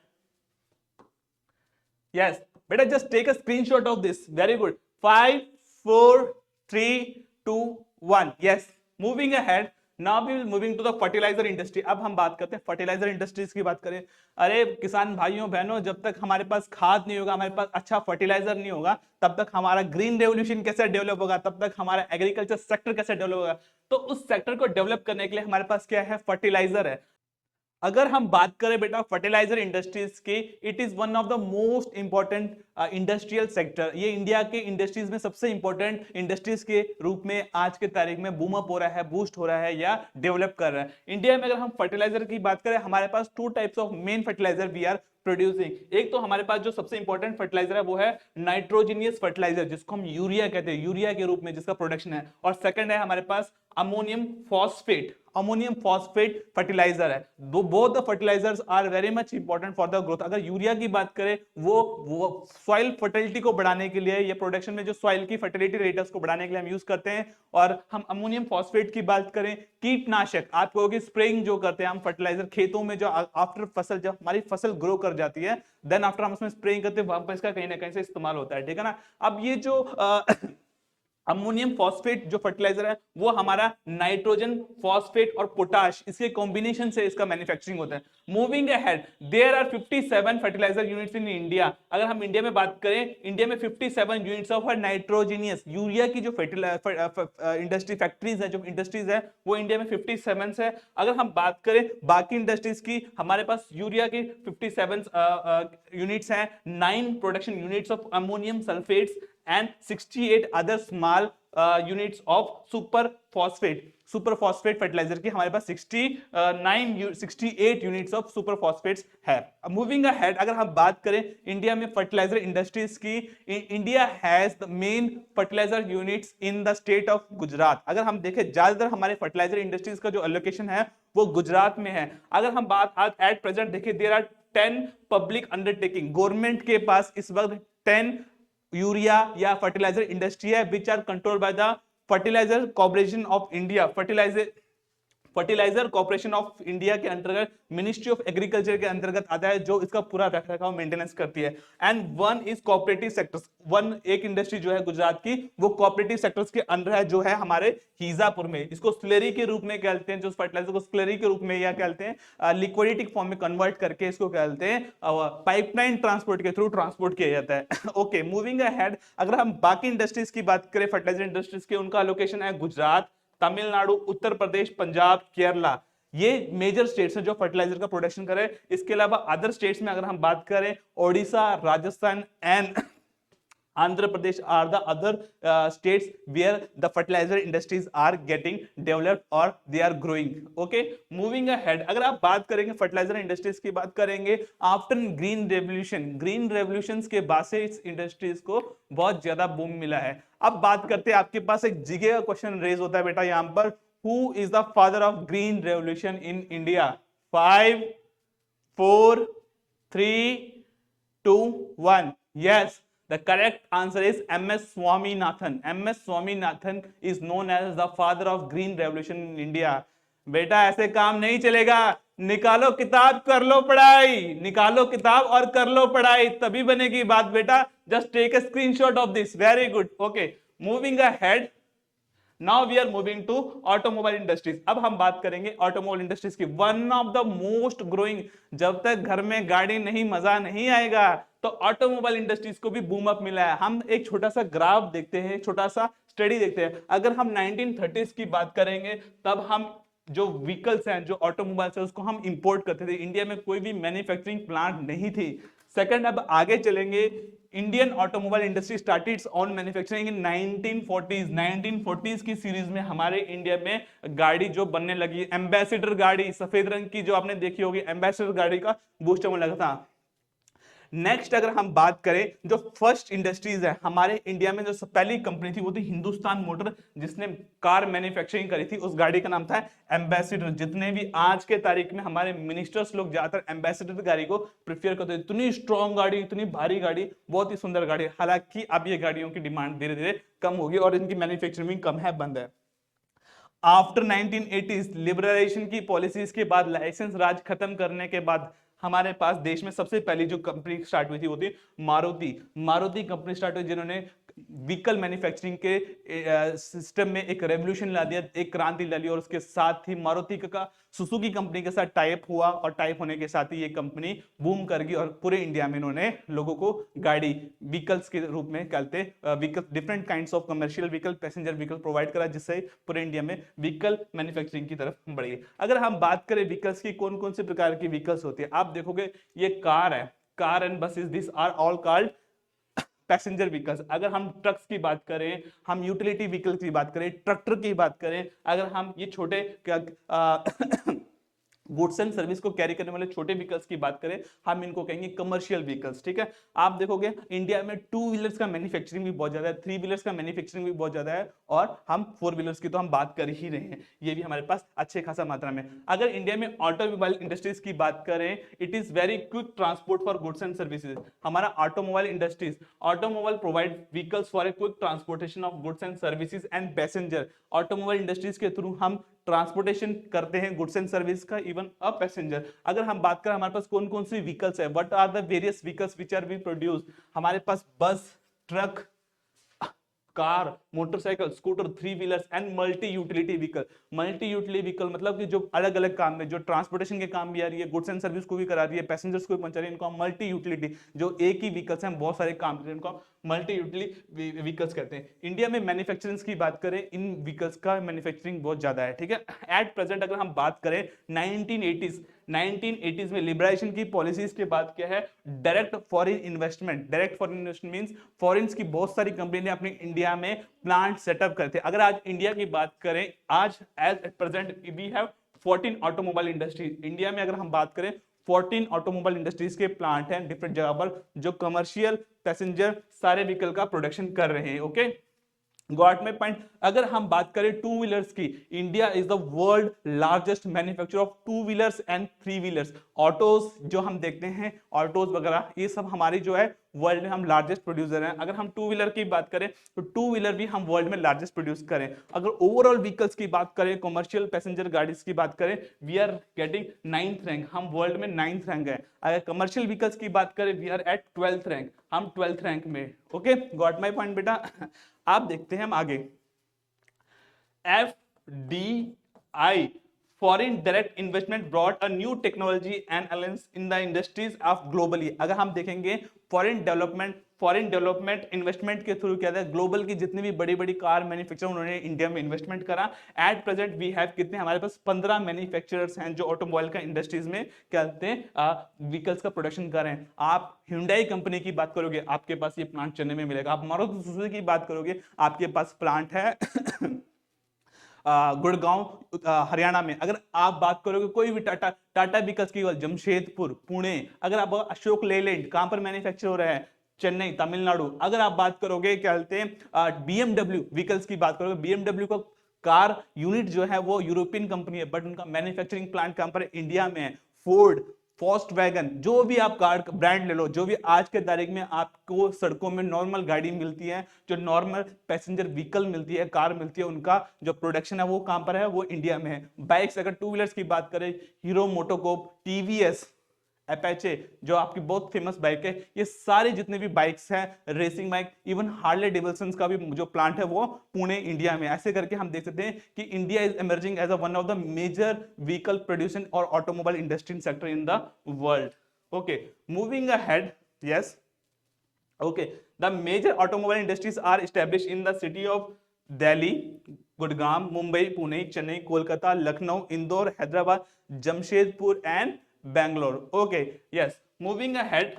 यस बेटा, just take a screenshot of this. Very good. 5 4 3 2 1। yes, moving ahead, now we will moving to the fertilizer industry। अब हम बात करते हैं फर्टिलाइजर इंडस्ट्रीज की बात करें। अरे किसान भाइयों बहनों, जब तक हमारे पास खाद नहीं होगा, हमारे पास अच्छा फर्टिलाइजर नहीं होगा, तब तक हमारा ग्रीन रेवोल्यूशन कैसे डेवलप होगा, तब तक हमारा एग्रीकल्चर सेक्टर कैसे डेवलप होगा। तो उस सेक्टर को डेवलप करने के लिए हमारे पास क्या है, फर्टिलाइजर है। अगर हम बात करें बेटा फर्टिलाइजर इंडस्ट्रीज की, it is one of the most important industrial sector. ये इंडिया के इंडस्ट्रीज में सबसे इंपॉर्टेंट इंडस्ट्रीज के रूप में आज के तारीख में बूम अप हो रहा है, बूस्ट हो रहा है या डेवलप कर रहा है। इंडिया में अगर हम फर्टिलाइजर की बात करें, हमारे पास 2 types of main fertiliser we are producing. एक तो हमारे पास जो सबसे इंपॉर्टेंट फर्टिलाइजर है वो है नाइट्रोजिनियस फर्टिलाइजर, जिसको हम यूरिया कहते हैं, यूरिया के रूप में जिसका प्रोडक्शन है। और सेकंड है हमारे पास ammonium phosphate, ammonium phosphate fertiliser है। Both the fertilisers are very much important for the growth. अगर यूरिया की बात करें, वो सॉइल फर्टिलिटी को बढ़ाने के लिए, ये प्रोडक्शन में जो सॉइल की फर्टिलिटी रेट है उसको बढ़ाने के लिए हम यूज करते हैं। और हम अमोनियम फॉस्फेट की बात करें, कीटनाशक, आप कहोगे स्प्रेइंग जो करते हैं हम फर्टिलाइजर खेतों में, जो आफ्टर फसल, जब हमारी फसल ग्रो कर जाती है, देन आफ्टर हम उसमें स्प्रेइंग करते हैं, वहां पर इसका कहीं ना कहीं से इस्तेमाल होता है, ठीक है ना। अब ये जो अमोनियम फॉस्फेट जो फर्टिलाइजर है वो हमारा नाइट्रोजन, फॉस्फेट और पोटाश, इसके कॉम्बिनेशन से इसका मैन्युफैक्चरिंग होता है। Moving ahead, there are 57 fertiliser units in India. अगर हम इंडिया में बात करें, इंडिया में 57 यूनिट्स ऑफ नाइट्रोजिनियस यूरिया की जो इंडस्ट्री फैक्ट्रीज है, जो इंडस्ट्रीज है वो इंडिया में 57 है। अगर हम बात करें बाकी इंडस्ट्रीज की, हमारे पास यूरिया की 57 यूनिट्स हैं, 9 production units of ammonium sulphates and 68 other small units of super phosphate fertilizer की हमारे पास 68 यूनिट्स ऑफ सुपर फॉस्फेट्स है। मूविंग अहेड, अगर हम बात करें इंडिया में फर्टिलाइजर इंडस्ट्रीज की, India has the main fertiliser units in the state of Gujarat. अगर हम देखें, ज्यादातर हमारे फर्टिलाइजर इंडस्ट्रीज का जो एलोकेशन है वो गुजरात में है। अगर हम बात आज एट प्रेजेंट देखें, there are 10 public undertaking, government के पास इस वक्त 10 यूरिया या फर्टिलाइजर इंडस्ट्री है, which are controlled by the fertiliser corporation of India, fertiliser corporation of India के अंतर्गत मिनिस्ट्री ऑफ एग्रीकल्चर के अंतर्गत आता है, जो इसका पूरा रखरखाव मेंटेनेंस करती है। And one is cooperative sectors, one एक इंडस्ट्री जो है गुजरात की वो कोऑपरेटिव सेक्टर्स के अंडर है, जो है हमारे हीजापुर में। इसको स्लरी के रूप में कहते हैं, जो फर्टिलाइजर को स्लरी के रूप में या कहते हैं लिक्विडिटी फॉर्म में कन्वर्ट करके इसको कहते हैं पाइपलाइन ट्रांसपोर्ट के थ्रू ट्रांसपोर्ट किया जाता है। ओके, मूविंग अहेड, अगर हम बाकी इंडस्ट्रीज की बात करें फर्टिलाइजर इंडस्ट्रीज के, उनका लोकेशन है गुजरात, तमिलनाडु, उत्तर प्रदेश, पंजाब, केरला। ये मेजर स्टेट्स हैं जो फर्टिलाइजर का प्रोडक्शन करे। इसके अलावा अदर स्टेट्स में अगर हम बात करें, Odisha, Rajasthan and Andhra Pradesh are the other states where the fertilizer industries are getting developed or they are growing. Okay, moving ahead, अगर आप बात करेंगे फर्टिलाइजर इंडस्ट्रीज की बात करेंगे, after green revolution, green revolution के बाद से इस इंडस्ट्रीज को बहुत ज्यादा बूम मिला है। अब बात करते हैं, आपके पास एक जीके का क्वेश्चन रेज होता है बेटा यहां पर, who is the father of green revolution in India? 5 4 3 2 1, yes. The correct answer is M.S. Swaminathan. M.S. Swaminathan is known as the father of green revolution in India. बेटा ऐसे काम नहीं चलेगा, निकालो किताब कर लो पढ़ाई, निकालो किताब और कर लो पढ़ाई, तभी बनेगी बात बेटा। Just take a screenshot of this, very good. Okay, moving ahead, now we are moving to automobile industries. अब हम बात करेंगे ऑटोमोबाइल इंडस्ट्रीज की, one of the most growing. जब तक घर में गाड़ी नहीं, मजा नहीं आएगा, तो ऑटोमोबाइल इंडस्ट्रीज को भी बूम अप मिला है। हम एक छोटा सा ग्राफ देखते हैं, छोटा सा स्टडी देखते हैं। अगर हम 1930s की बात करेंगे, तब हम जो व्हीकल्स हैं, जो ऑटोमोबाइल्स है, उसको हम इंपोर्ट करते थे। इंडिया में कोई भी मैन्युफैक्चरिंग प्लांट नहीं थी। सेकंड, अब आगे चलेंगे, Indian automobile industry started on manufacturing in 1940s। 1940s की सीरीज में हमारे इंडिया में गाड़ी जो बनने लगी, एम्बेसडर गाड़ी सफेद रंग की जो आपने देखी होगी, एम्बेसडर गाड़ी का बूस्टर में लगा था। नेक्स्ट अगर हम बात करें, जो फर्स्ट इंडस्ट्रीज है हमारे इंडिया में, जो पहली कंपनी थी वो थी हिंदुस्तान मोटर, जिसने कार मैन्युफैक्चरिंग करी थी। उस गाड़ी का नाम था एम्बेसडर। जितने भी आज के तारीख में हमारे मिनिस्टर्स लोग ज्यादातर एम्बेसडर गाड़ी को प्रिफेयर करते हैं। इतनी स्ट्रॉन्ग गाड़ी, इतनी भारी गाड़ी, बहुत ही सुंदर गाड़ी। हालांकि अब ये गाड़ियों की डिमांड धीरे धीरे कम होगी और इनकी मैन्युफैक्चरिंग भी कम है, बंद है। आफ्टर 1980s लिबरलाइजेशन की पॉलिसीज के बाद, लाइसेंस राज खत्म करने के बाद, हमारे पास देश में सबसे पहली जो कंपनी स्टार्ट हुई थी वो थी मारुति। मारुति कंपनी स्टार्ट हुई, जिन्होंने व्हीकल मैन्युफैक्चरिंग के सिस्टम में एक रेवोल्यूशन ला दिया, एक क्रांति ला ली। और उसके साथ ही मारुति का सुजुकी कंपनी के साथ टाइप हुआ, और टाइप होने के साथ ही ये कंपनी बूम कर गई और पूरे इंडिया में इन्होंने लोगों को गाड़ी, व्हीकल्स के रूप में कहते vehicle, different kinds of commercial vehicle, passenger vehicle provide करा, जिससे पूरे इंडिया में व्हीकल मैन्युफैक्चरिंग की तरफ बढ़ी। अगर हम बात करें व्हीकल्स की, कौन कौन से प्रकार की व्हीकल्स होती है, आप देखोगे ये कार है, car and buses, this are all called passenger vehicles. अगर हम ट्रक्स की बात करें, हम यूटिलिटी व्हीकल्स की बात करें, ट्रैक्टर की बात करें, अगर हम ये छोटे गुड्स एंड सर्विस को कैरी करने वाले छोटे व्हीकल्स की बात करें, हम इनको कहेंगे कमर्शियल व्हीकल्स। ठीक है, आप देखोगे इंडिया में 2 व्हीलर्स का मैन्युफैक्चरिंग भी बहुत ज्यादा है, 3 व्हीलर्स का मैन्युफैक्चरिंग भी बहुत ज्यादा है, और हम 4 व्हीलर्स की तो हम बात कर ही रहे हैं, ये भी हमारे पास अच्छे खासा मात्रा में। अगर इंडिया में ऑटोमोबाइल इंडस्ट्रीज की बात करें, it is very quick transport for goods and services. हमारा automobile industries, automobile provide vehicles for a quick transportation of goods and services and passenger. Automobile industries के थ्रू हम ट्रांसपोर्टेशन करते हैं goods and service का, even a passenger. अगर हम बात करें हमारे पास कौन कौन सी व्हीकल्स है, what are the various vehicles which are be produce, हमारे पास bus, truck, car, motorcycle, scooter, 3 wheelers and multi utility vehicle. Multi utility vehicle मतलब कि जो अलग अलग काम में, जो ट्रांसपोर्टेशन के काम भी आ रही है, गुड्स एंड सर्विस को भी करा रही है, पैसेंजर्स को भी पहुंचा रही है, इनको हम मल्टी यूटिलिटी, जो एक ही व्हीकल्स हैं बहुत सारे काम करते हैं, इनको मल्टी यूटिलिटी व्हीकल्स कहते हैं। इंडिया में मैन्युफैक्चरिंग की बात करें, इन व्हीकल्स का मैन्युफैक्चरिंग बहुत ज्यादा है। ठीक है, एट प्रेजेंट अगर हम बात करें 1980s में लिबरलाइजेशन की पॉलिसीज के बाद क्या है, direct foreign investment. Direct foreign investment means foreign की बहुत सारी कंपनी ने अपनी इंडिया में प्लांट सेटअप करते हैं। अगर आज इंडिया की बात करें, आज as at present we have 14 automobile industries. India में अगर हम बात करें 14 ऑटोमोबाइल इंडस्ट्रीज के प्लांट हैं डिफरेंट जगह पर, जो कमर्शियल, पैसेंजर सारे व्हीकल का प्रोडक्शन कर रहे हैं। Okay, got my point. अगर हम बात करें टू व्हीलर्स की, India is the world largest manufacturer of two wheelers and three wheelers. Autos जो हम देखते हैं, ऑटोज वगैरह, ये सब हमारी जो है वर्ल्ड में हम लार्जेस्ट प्रोड्यूसर हैं। अगर हम टू व्हीलर की बात करें तो टू व्हीलर भी हम वर्ल्ड में लार्जेस्ट प्रोड्यूस करें। अगर ओवरऑल व्हीकल्स की बात करें, कमर्शियल पैसेंजर गाड़ीज की बात करें, we are getting 9th rank, हम वर्ल्ड में 9th रैंक है। अगर कमर्शियल व्हीकल्स की बात करें, we are eight 12th rank, हम 12th रैंक में। ओके, गॉट माई पॉइंट बेटा। आप देखते हैं हम आगे, FDI, foreign direct investment brought a new technology and alliance in the industries of globally। अगर हम देखेंगे फॉरेन डेवलपमेंट इन्वेस्टमेंट के थ्रू क्या है, ग्लोबल की जितनी भी बड़ी बड़ी कार मैन्युफैक्चरर उन्होंने इंडिया में इन्वेस्टमेंट करा। एट प्रेजेंट वी हैव कितने, हमारे पास 15 मैन्युफैक्चरर्स हैं जो ऑटोमोबाइल का इंडस्ट्रीज में क्या कहते हैं व्हीकल्स का प्रोडक्शन कर रहे हैं। आप Hyundai कंपनी की बात करोगे, आपके पास ये प्लांट चेन्नई में मिलेगा। आप मारुति सुजुकी की बात करोगे, आपके पास प्लांट है गुड़गांव हरियाणा में। अगर आप बात करोगे कोई भी टाटा व्हीकल्स की, जमशेदपुर, पुणे। अगर आप अशोक लेलैंड कहां पर मैन्युफैक्चर हो रहा है, चेन्नई, तमिलनाडु। अगर आप बात करोगे क्या कहते हैं बीएमडब्ल्यू व्हीकल्स की बात करोगे, बीएमडब्ल्यू का कार यूनिट जो है वो यूरोपियन कंपनी है, बट उनका मैन्युफैक्चरिंग प्लांट कहां पर है, इंडिया में है। फोर्ड, फॉस्ट वैगन, जो भी आप कार ब्रांड ले लो, जो भी आज के तारीख में आपको सड़कों में नॉर्मल गाड़ी मिलती है, जो नॉर्मल पैसेंजर व्हीकल मिलती है, कार मिलती है, उनका जो प्रोडक्शन है वो कहां पर है, वो इंडिया में है। बाइक्स, अगर टू व्हीलर्स की बात करें, हीरो मोटोकॉर्प, टीवीएस, अपेचे जो आपकी बहुत फेमस बाइक है, ये सारी जितने भी बाइक्स हैं, racing bike, even Harley Devilson का भी जो प्लांट है वो पुणे इंडिया में। ऐसे करके हम देख सकते हैं कि India is emerging as a one of the major vehicle producing और automobile industry sector in the world. Okay, moving ahead, yes, okay, the major automobile industries are establish in the city of Delhi, Gurgaon, Mumbai, Pune, Chennai, Kolkata, Lucknow, Indore, Hyderabad, Jamshedpur and Bangalore. Okay, yes, moving ahead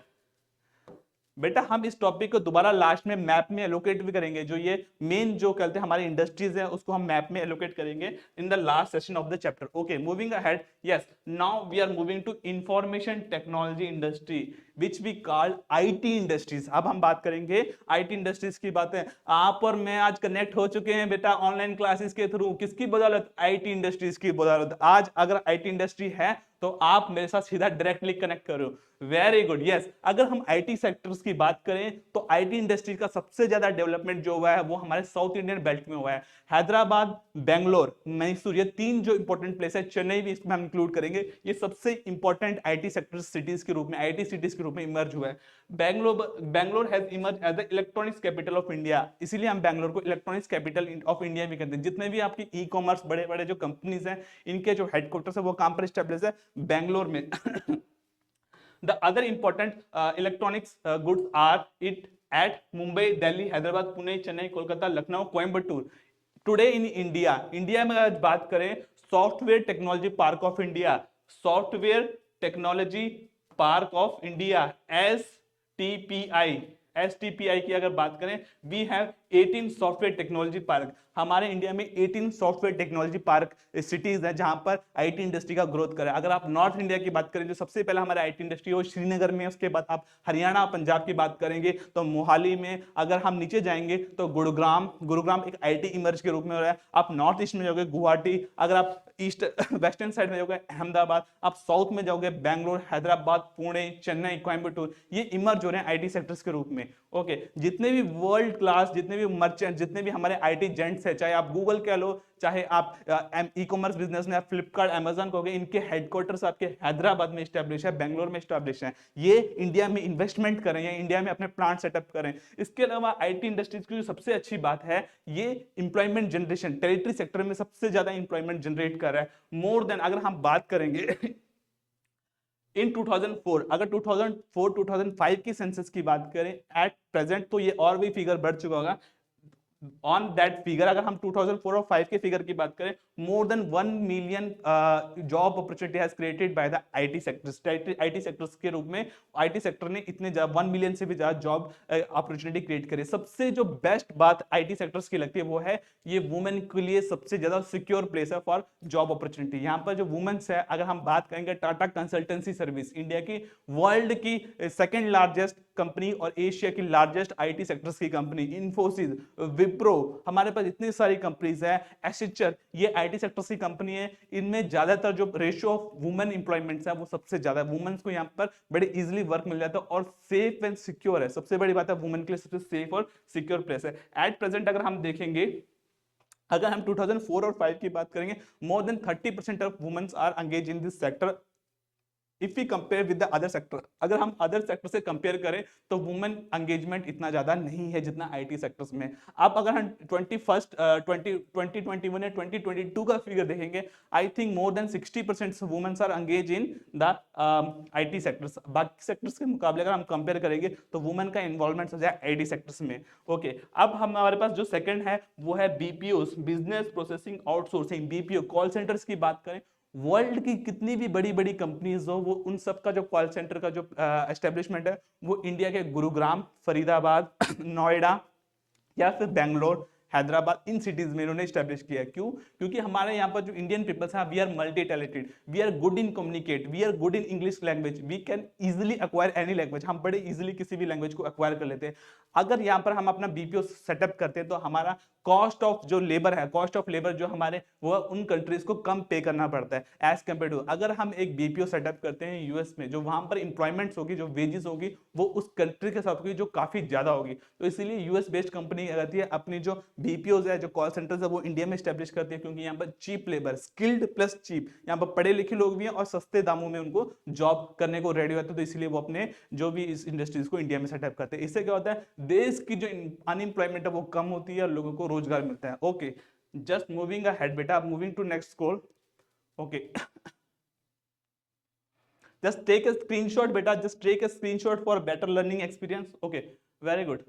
बेटा, हम इस topic को दोबारा last में map में allocate भी करेंगे। जो ये मेन जो कहते हैं हमारी इंडस्ट्रीज है, उसको हम मैप में एलोकेट करेंगे in the last session of the chapter. Okay, moving ahead, yes, now we are moving to information technology industry which we called IT industries. अब हम बात करेंगे आईटी इंडस्ट्रीज की बातें। आप और मैं आज कनेक्ट हो चुके हैं बेटा ऑनलाइन क्लासेस के थ्रू, किसकी बदौलत, आईटी इंडस्ट्रीज की बदौलत। आज अगर आईटी इंडस्ट्री है तो आप मेरे साथ सीधा डायरेक्टली कनेक्ट करो। Very good, yes. अगर हम आईटी सेक्टर्स की बात करें तो आईटी इंडस्ट्री का सबसे ज्यादा डेवलपमेंट जो हुआ है वो हमारे साउथ इंडियन बेल्ट में हुआ है। हैदराबाद, बेंगलोर, मैसूर, ये तीन जो इंपॉर्टेंट प्लेस है, चेन्नई भी इसमें हम इंक्लूड करेंगे, ये सबसे इंपॉर्टेंट आईटी सेक्टर सिटीज के रूप में, आईटी सिटीज के रूप में इमर्ज हुआ है। Bangalore has emerge as the electronics capital of India, इसीलिए हम बेंगलोर को इलेक्ट्रॉनिक्स कैपिटल ऑफ इंडिया भी कहते हैं। जितने भी आपकी ई कॉमर्स बड़े बड़े जो कंपनीज हैं, इनके जो हेडक्वार्टर्स है वो कहां पर स्टैब्लिश है, बेंगलोर में। The other important electronics goods are it at Mumbai, Delhi, Hyderabad, Pune, Chennai, Kolkata, Lucknow, Coimbatore. Today in India, India में अगर बात करें, software technology park of India, software technology park of India, STPI की अगर बात करें, we have 18 software technology park. हमारे India में 18 सॉफ्टवेयर टेक्नोलॉजी पार्क सिटीज हैं जहां पर आईटी इंडस्ट्री का ग्रोथ करे। अगर आप नॉर्थ इंडिया की बात करें, जो सबसे पहले हमारा आईटी इंडस्ट्री वो श्रीनगर में है, उसके बाद आप हरियाणा, पंजाब की बात करेंगे तो मोहाली में। अगर हम नीचे जाएंगे तो गुरुग्राम एक आईटी इमर्ज के रूप में हो रहा है। आप नॉर्थ ईस्ट में जाओगे गुवाहाटी, अगर आप ईस्ट वेस्टर्न साइड में जाओगे अहमदाबाद, आप साउथ में जाओगे बेंगलोर, हैदराबाद, पुणे, चेन्नई, कोयम्बटूर, ये इमर्ज हो रहे हैं आईटी सेक्टर्स के रूप में। ओके, जितने भी वर्ल्ड क्लास, जितने भी मर्चेंट, जितने भी हमारे आईटी जेंट्स है, चाहे आप गूगल कह लो, चाहे आप ई कॉमर्स बिजनेस में आप फ्लिपकार्ट, अमेजन कहोगे, इनके हेडक्वार्टर्स आपके हैदराबाद में स्टैब्लिश है, बेंगलोर में स्टैब्लिश है। ये इंडिया में इन्वेस्टमेंट करें या इंडिया में अपने प्लांट सेटअप करें। इसके अलावा आईटी इंडस्ट्रीज की जो सबसे अच्छी बात है, ये इंप्लॉयमेंट जनरेशन, टेरिटरी सेक्टर में सबसे ज्यादा इंप्लॉयमेंट जनरेट कर रहा है। मोर देन, अगर हम बात करेंगे इन 2004, अगर 2004-2005 की सेंसस की बात करें, एट प्रेजेंट तो ये और भी फिगर बढ़ चुका होगा। ऑन दैट फिगर, अगर हम 2004 और 5 के फिगर की बात करें, more than 1 million job opportunity has created by the IT sectors. IT sectors के रूप में आईटी सेक्टर ने इतने 1 मिलियन से भी ज्यादा जॉब अपॉर्चुनिटी क्रिएट करी। सबसे जो बेस्ट बात आईटी सेक्टर्स की लगती है वो है ये वुमेन के लिए सबसे ज्यादा सिक्योर प्लेस है फॉर जॉब अपॉर्चुनिटी। यहाँ पर जो वुमेन्स है, अगर हम बात करेंगे, टाटा कंसल्टेंसी सर्विस इंडिया की वर्ल्ड की सेकेंड लार्जेस्ट कंपनी और एशिया की लार्जेस्ट आईटी सेक्टर्स की कंपनी, इंफोसिस, विप्रो, हमारे पास इतनी सारी कंपनीज है, एसिचर, ये आईटी सेक्टर्स की कंपनी है। इनमें ज्यादातर जो रेशियो ऑफ वुमेन एम्प्लॉयमेंट्स है वो सबसे ज्यादा है। वुमेन्स को यहाँ पर बड़े इजीली वर्क मिल जाता है और सेफ एंड सिक्योर है। सबसे बड़ी बात है, वुमेन के लिए सबसे सेफ और सिक्योर प्लेस है। एट प्रेजेंट अगर हम देखेंगे, अगर हम 2004 और 5 की बात करेंगे, more than 30% of womens are engage in this sector if we compare with the other sector. अगर हम अदर सेक्टर से कंपेयर करें तो वुमेन एंगेजमेंट इतना ज्यादा नहीं है जितना आईटी सेक्टर्स में। अब अगर हम 2021 या 2022 का फिगर देखेंगे, I think more than 60% womens are engage in the IT sectors. बाकी सेक्टर्स के मुकाबले अगर हम कंपेयर करेंगे तो वुमेन का इन्वॉल्वमेंट हो जाए आईटी सेक्टर्स में। ओके, अब हमारे पास जो सेकंड है वो है BPO, business processing outsourcing. BPO call centres की बात करें, वर्ल्ड की कितनी भी बड़ी बड़ी कंपनीज हो, वो उन सब का जो कॉल सेंटर का जो एस्टेब्लिशमेंट है वो इंडिया के गुरुग्राम, फरीदाबाद, नोएडा या फिर बेंगलोर, हैदराबाद, इन सिटीज में इन्होंने स्टैब्लिश किया है। क्यों? क्योंकि हमारे यहाँ पर जो इंडियन पीपल्स हैं, we are multi talented, we are good in communicate, we are good in English language, we can easily acquire any language. हम बड़े इजिली किसी भी लैंग्वेज को एक्वायर कर लेते हैं। अगर यहाँ पर हम अपना बीपीओ सेटअप करते हैं तो हमारा कॉस्ट ऑफ जो लेबर है, कॉस्ट ऑफ लेबर जो हमारे, वो उन कंट्रीज को कम पे करना पड़ता है एज कम्पेयर टू अगर हम एक बीपीओ सेटअप करते हैं यूएस में, जो वहां पर इंप्लॉयमेंट्स होगी, जो वेजेस होगी, वो उस कंट्री के साथ होगी जो काफी ज्यादा होगी। तो इसीलिए यूएस बेस्ड कंपनी रहती है, अपनी जो बीपीओ है, जो कॉल सेंटर्स है, वो इंडिया में स्टैब्लिश करती है, क्योंकि यहाँ पर cheap labour, skilled plus cheap, यहाँ पर पढ़े लिखे लोग भी हैं और सस्ते दामों में उनको जॉब करने को रेडी होते हैं। तो इसलिए वो अपने जो भी इस इंडस्ट्रीज को इंडिया में सेटअप करते हैं। इससे क्या होता है, देश की जो अनएम्प्लॉयमेंट है वो कम होती है और लोगों को रोजगार मिलता है। ओके, जस्ट मूविंग अहेड बेटा, moving to next scroll. Okay, just take a screenshot beta, just take a screenshot for better learning experience. Okay, very good.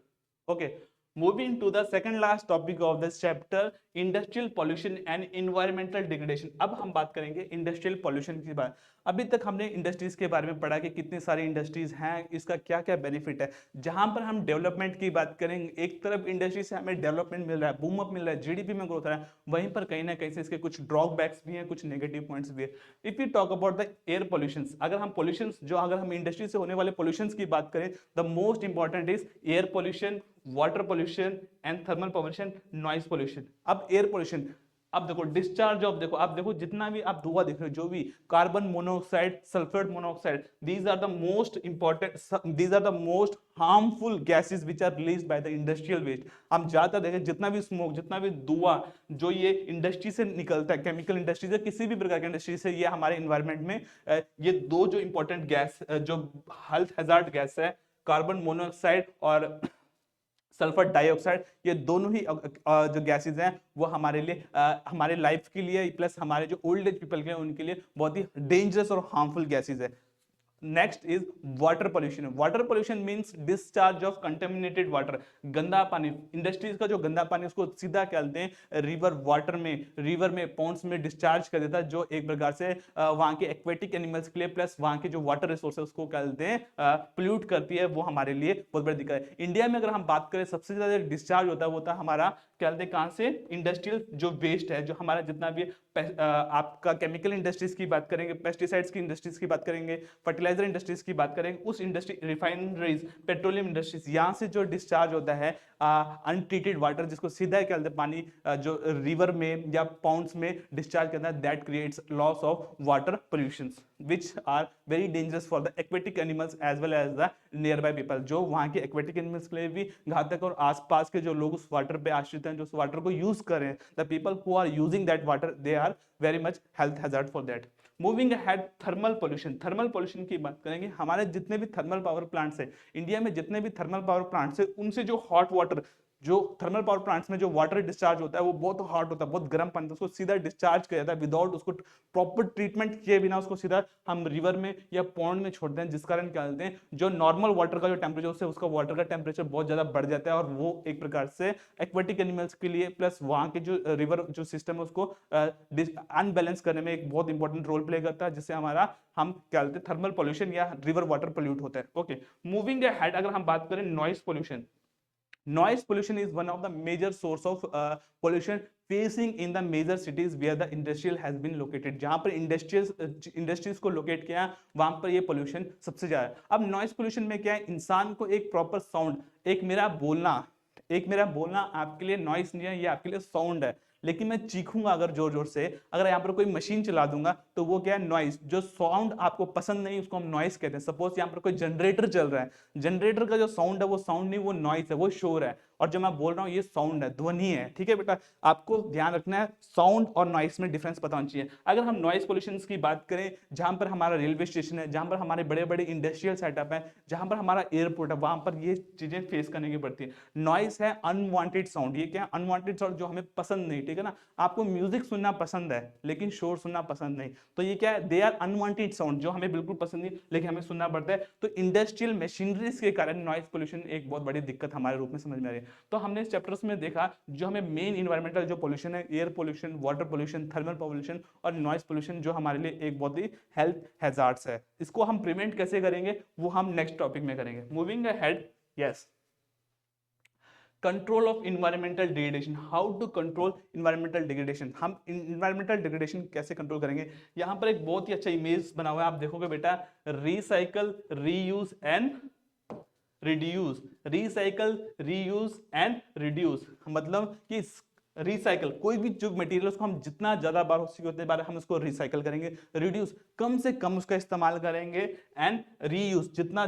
Okay, moving to the second last topic of this chapter, industrial pollution and environmental degradation. अब हम बात करेंगे industrial pollution की बात। अभी तक हमने industries के बारे में पढ़ा कि कितनी सारी इंडस्ट्रीज हैं, इसका क्या क्या बेनिफिट है। जहां पर हम डेवलपमेंट की बात करेंगे, एक तरफ इंडस्ट्री से हमें डेवलपमेंट मिल रहा है, बूम अप मिल रहा है, जीडीपी में ग्रोथ आ रहा है, वहीं पर कहीं ना कहीं से इसके कुछ ड्रॉबैक्स भी हैं, कुछ नेगेटिव पॉइंट्स भी है। If you talk about the air pollution, अगर हम पॉल्यूशन जो, अगर हम इंडस्ट्री से होने वाले पॉल्यूशन की बात करें, the most important is air pollution, water pollution and thermal pollution, noise pollution. अब एयर पॉल्यूशन, अब देखो डिस्चार्ज ऑफ, देखो आप देखो जितना भी आप धुआं देख रहे हो, जो भी carbon monoxide, sulphur monoxide, these are the most important, these are the most harmful gases which are released by the industrial waste. हम ज्यादा देखें, जितना भी स्मोक, जितना भी धुआं जो ये इंडस्ट्री से निकलता है, केमिकल इंडस्ट्री से, किसी भी प्रकार की इंडस्ट्री से, ये हमारे इन्वायरमेंट में ये दो जो इंपॉर्टेंट गैस, जो हेल्थ हैजार्ड गैस है, कार्बन मोनोऑक्साइड और सल्फर डाइऑक्साइड, ये दोनों ही जो गैसेज हैं वो हमारे लिए, हमारे लाइफ के लिए प्लस हमारे जो ओल्ड एज पीपल के लिए, उनके लिए बहुत ही डेंजरस और हार्मफुल गैसेज है। Next is water pollution. Water pollution means discharge of contaminated water, गंदा पानी, इंडस्ट्रीज का जो गंदा पानी उसको सीधा क्या कहते हैं, रिवर वाटर में, रिवर में, पॉन्ड्स में डिस्चार्ज कर देता है, जो एक प्रकार से वहां के एक्वेटिक एनिमल्स के लिए प्लस वहां के जो वाटर रिसोर्स है उसको क्या कहते हैं, पोल्यूट करती है। वो हमारे लिए बहुत बड़ी दिक्कत है। इंडिया में अगर हम बात करें, सबसे ज्यादा डिस्चार्ज होता है वो होता है हमारा क्या कहते हैं, कहां से, इंडस्ट्रियल जो वेस्ट है, जो हमारा जितना भी आपका केमिकल इंडस्ट्रीज की बात करेंगे, पेस्टिसाइड्स की इंडस्ट्रीज की बात करेंगे, फर्टिलाइजर इंडस्ट्रीज की बात करेंगे, उस इंडस्ट्री, रिफाइनरीज, पेट्रोलियम इंडस्ट्रीज, यहाँ से जो डिस्चार्ज होता है अनट्रीटेड वाटर, जिसको सीधा क्या कहते हैं, पानी जो रिवर में या पॉन्ड्स में डिस्चार्ज करता है, that creates loss of water pollution which are very dangerous for the aquatic animals as well as the near by people. जो वहाँ के एक्वेटिक एनिमल्स के लिए भी घातक, और आसपास के जो लोग उस वाटर पे आश्रित हैं, जो उस वाटर को यूज कर रहे हैं, the people who are using that water, they are very much health hazard for that. Moving ahead, thermal pollution. Thermal pollution की बात करेंगे, हमारे जितने भी थर्मल पावर प्लांट्स है इंडिया में, जितने भी थर्मल पावर प्लांट्स है, उनसे जो हॉट वाटर, जो थर्मल पावर प्लांट्स में जो वाटर डिस्चार्ज होता है वो बहुत हॉट होता है, बहुत गर्म पानी, उसको सीधा डिस्चार्ज किया जाता है विदाउट उसको प्रॉपर ट्रीटमेंट किए बिना, उसको सीधा हम रिवर में या पॉन्ड में छोड़ते हैं, जिस कारण क्या कहते हैं, जो नॉर्मल वाटर का जो टेम्परेचर, उससे उसका वाटर का टेम्परेचर बहुत ज्यादा बढ़ जाता है, और वो एक प्रकार से एक्वेटिक एनिमल्स के लिए प्लस वहाँ के जो रिवर जो सिस्टम है उसको अनबैलेंस करने में एक बहुत इंपॉर्टेंट रोल प्ले करता है, जिससे हमारा, हम क्या कहते हैं, थर्मल पॉल्यूशन या रिवर वाटर पोल्यूट होता है। ओके, मूविंग अहेड, अगर हम बात करें noise pollution, noise pollution is one of the major source of pollution facing in the major cities where the industrial has been located। जहां पर industries को लोकेट किया वहां पर ये पोल्यूशन सबसे ज्यादा है। अब नॉइस पोल्यूशन में क्या है, इंसान को एक प्रॉपर साउंड, एक मेरा बोलना, एक मेरा बोलना आपके लिए नॉइस नहीं है, ये आपके लिए साउंड है, लेकिन मैं चीखूंगा अगर जोर जोर से, अगर यहाँ पर कोई मशीन चला दूंगा तो वो क्या है, नॉइस। जो साउंड आपको पसंद नहीं उसको हम नॉइस कहते हैं। सपोज यहाँ पर कोई जनरेटर चल रहा है, जनरेटर का जो साउंड है वो साउंड नहीं, वो नॉइस है, वो शोर है। और जो मैं बोल रहा हूँ ये साउंड है, ध्वनि है। ठीक है बेटा, आपको ध्यान रखना है, साउंड और नॉइस में डिफरेंस पता होना चाहिए। अगर हम नॉइस पोल्यूशन की बात करें, जहां पर हमारा रेलवे स्टेशन है, जहां पर हमारे बड़े बड़े इंडस्ट्रियल सेटअप है, जहां पर हमारा एयरपोर्ट है, वहां पर ये चीजें फेस करने की पड़ती है। नॉइस है अनवांटेड साउंड, ये क्या है, अनवांटेड साउंड जो हमें पसंद नहीं। ठीक है ना, आपको म्यूजिक सुनना पसंद है लेकिन शोर सुनना पसंद नहीं, तो ये क्या है, दे आर अनवांटेड साउंड जो हमें बिल्कुल पसंद नहीं लेकिन हमें सुनना पड़ता है। तो इंडस्ट्रियल मशीनरीज के कारण नॉइस पोल्यूशन एक बहुत बड़ी दिक्कत हमारे रूप में समझ में आ रही है। तो हमने इस चैप्टर्स में देखा जो हमें मेन इन्वायरमेंटल जो पोल्यूशन है, air pollution, water pollution, thermal pollution और नॉइस पोल्यूशन, जो हमारे लिए एक बहुत ही हेल्थ हैजार्ड्स है। इसको हम प्रिवेंट कैसे करेंगे वो हम नेक्स्ट टॉपिक में करेंगे। Moving ahead, yes, control of environmental degradation, how to control environmental degradation. हम इन्वायरमेंटल डिग्रेडेशन कैसे कंट्रोल करेंगे, यहाँ पर एक बहुत ही अच्छा इमेज बना हुआ है, आप देखोगे बेटा, recycle, reuse and reduce, recycle, reuse and reduce. मतलब कि रिसाइकल, कोई भी जो मटेरियल उसको हम जितना ज्यादा बार हो सके उतने बार हम उसको रिसाइकल करेंगे। रिड्यूस, कम से कम उसका इस्तेमाल करेंगे। एंड रीयूज, जितना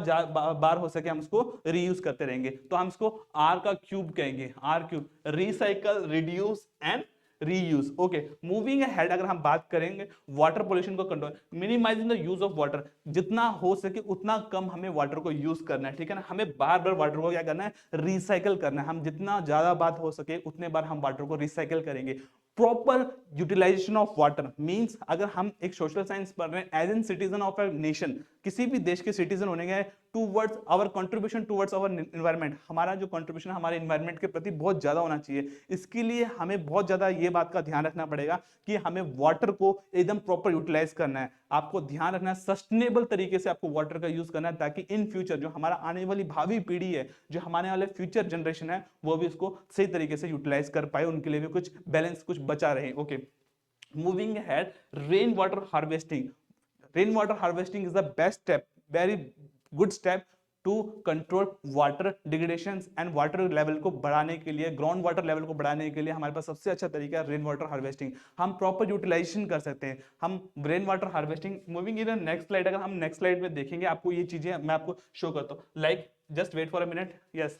बार हो सके हम उसको रीयूज करते रहेंगे। तो हम इसको आर का क्यूब कहेंगे, R cube, recycle, reduce and reuse. Okay, moving ahead, अगर हम बात करेंगे वाटर पोल्यूशन को control, minimising the use of water, जितना हो सके उतना कम हमें वाटर को यूज करना है। ठीक है ना, हमें बार बार वाटर को क्या करना है, रिसाइकल करना है। हम जितना ज्यादा बात हो सके उतने बार हम वाटर को रिसाइकल करेंगे। Proper utilisation of water means, अगर हम एक सोशल साइंस पढ़ रहे हैं, as an citizen of a nation, किसी भी देश के सिटीजन होने गए, towards our contribution towards our environment, हमारा जो कंट्रीब्यूशन हमारे एनवायरनमेंट के प्रति बहुत ज्यादा होना चाहिए। इसके लिए हमें बहुत ज्यादा ये बात का ध्यान रखना पड़ेगा कि हमें वाटर को एकदम प्रॉपर यूटिलाइज करना है। आपको ध्यान रखना है, सस्टेनेबल तरीके से आपको वाटर का यूज करना है, ताकि इन फ्यूचर जो हमारा आने वाली भावी पीढ़ी है, जो हमारे वाले फ्यूचर जनरेशन है, वो भी इसको सही तरीके से यूटिलाइज कर पाए, उनके लिए भी कुछ बैलेंस, कुछ बचा रहे। Okay, moving ahead, rain water harvesting. Rain water harvesting is the best step, very good step to control water degradation and water level को बढ़ाने के लिए, ग्राउंड वाटर लेवल को बढ़ाने के लिए हमारे पास सबसे अच्छा तरीका है रेन वाटर हार्वेस्टिंग। हम प्रॉपर यूटिलाइजेशन कर सकते हैं, हम rain water harvesting. Moving in next slide, अगर हम नेक्स्ट स्लाइड में देखेंगे आपको ये चीजें मैं आपको शो करता हूँ। Like just wait for a minute, yes,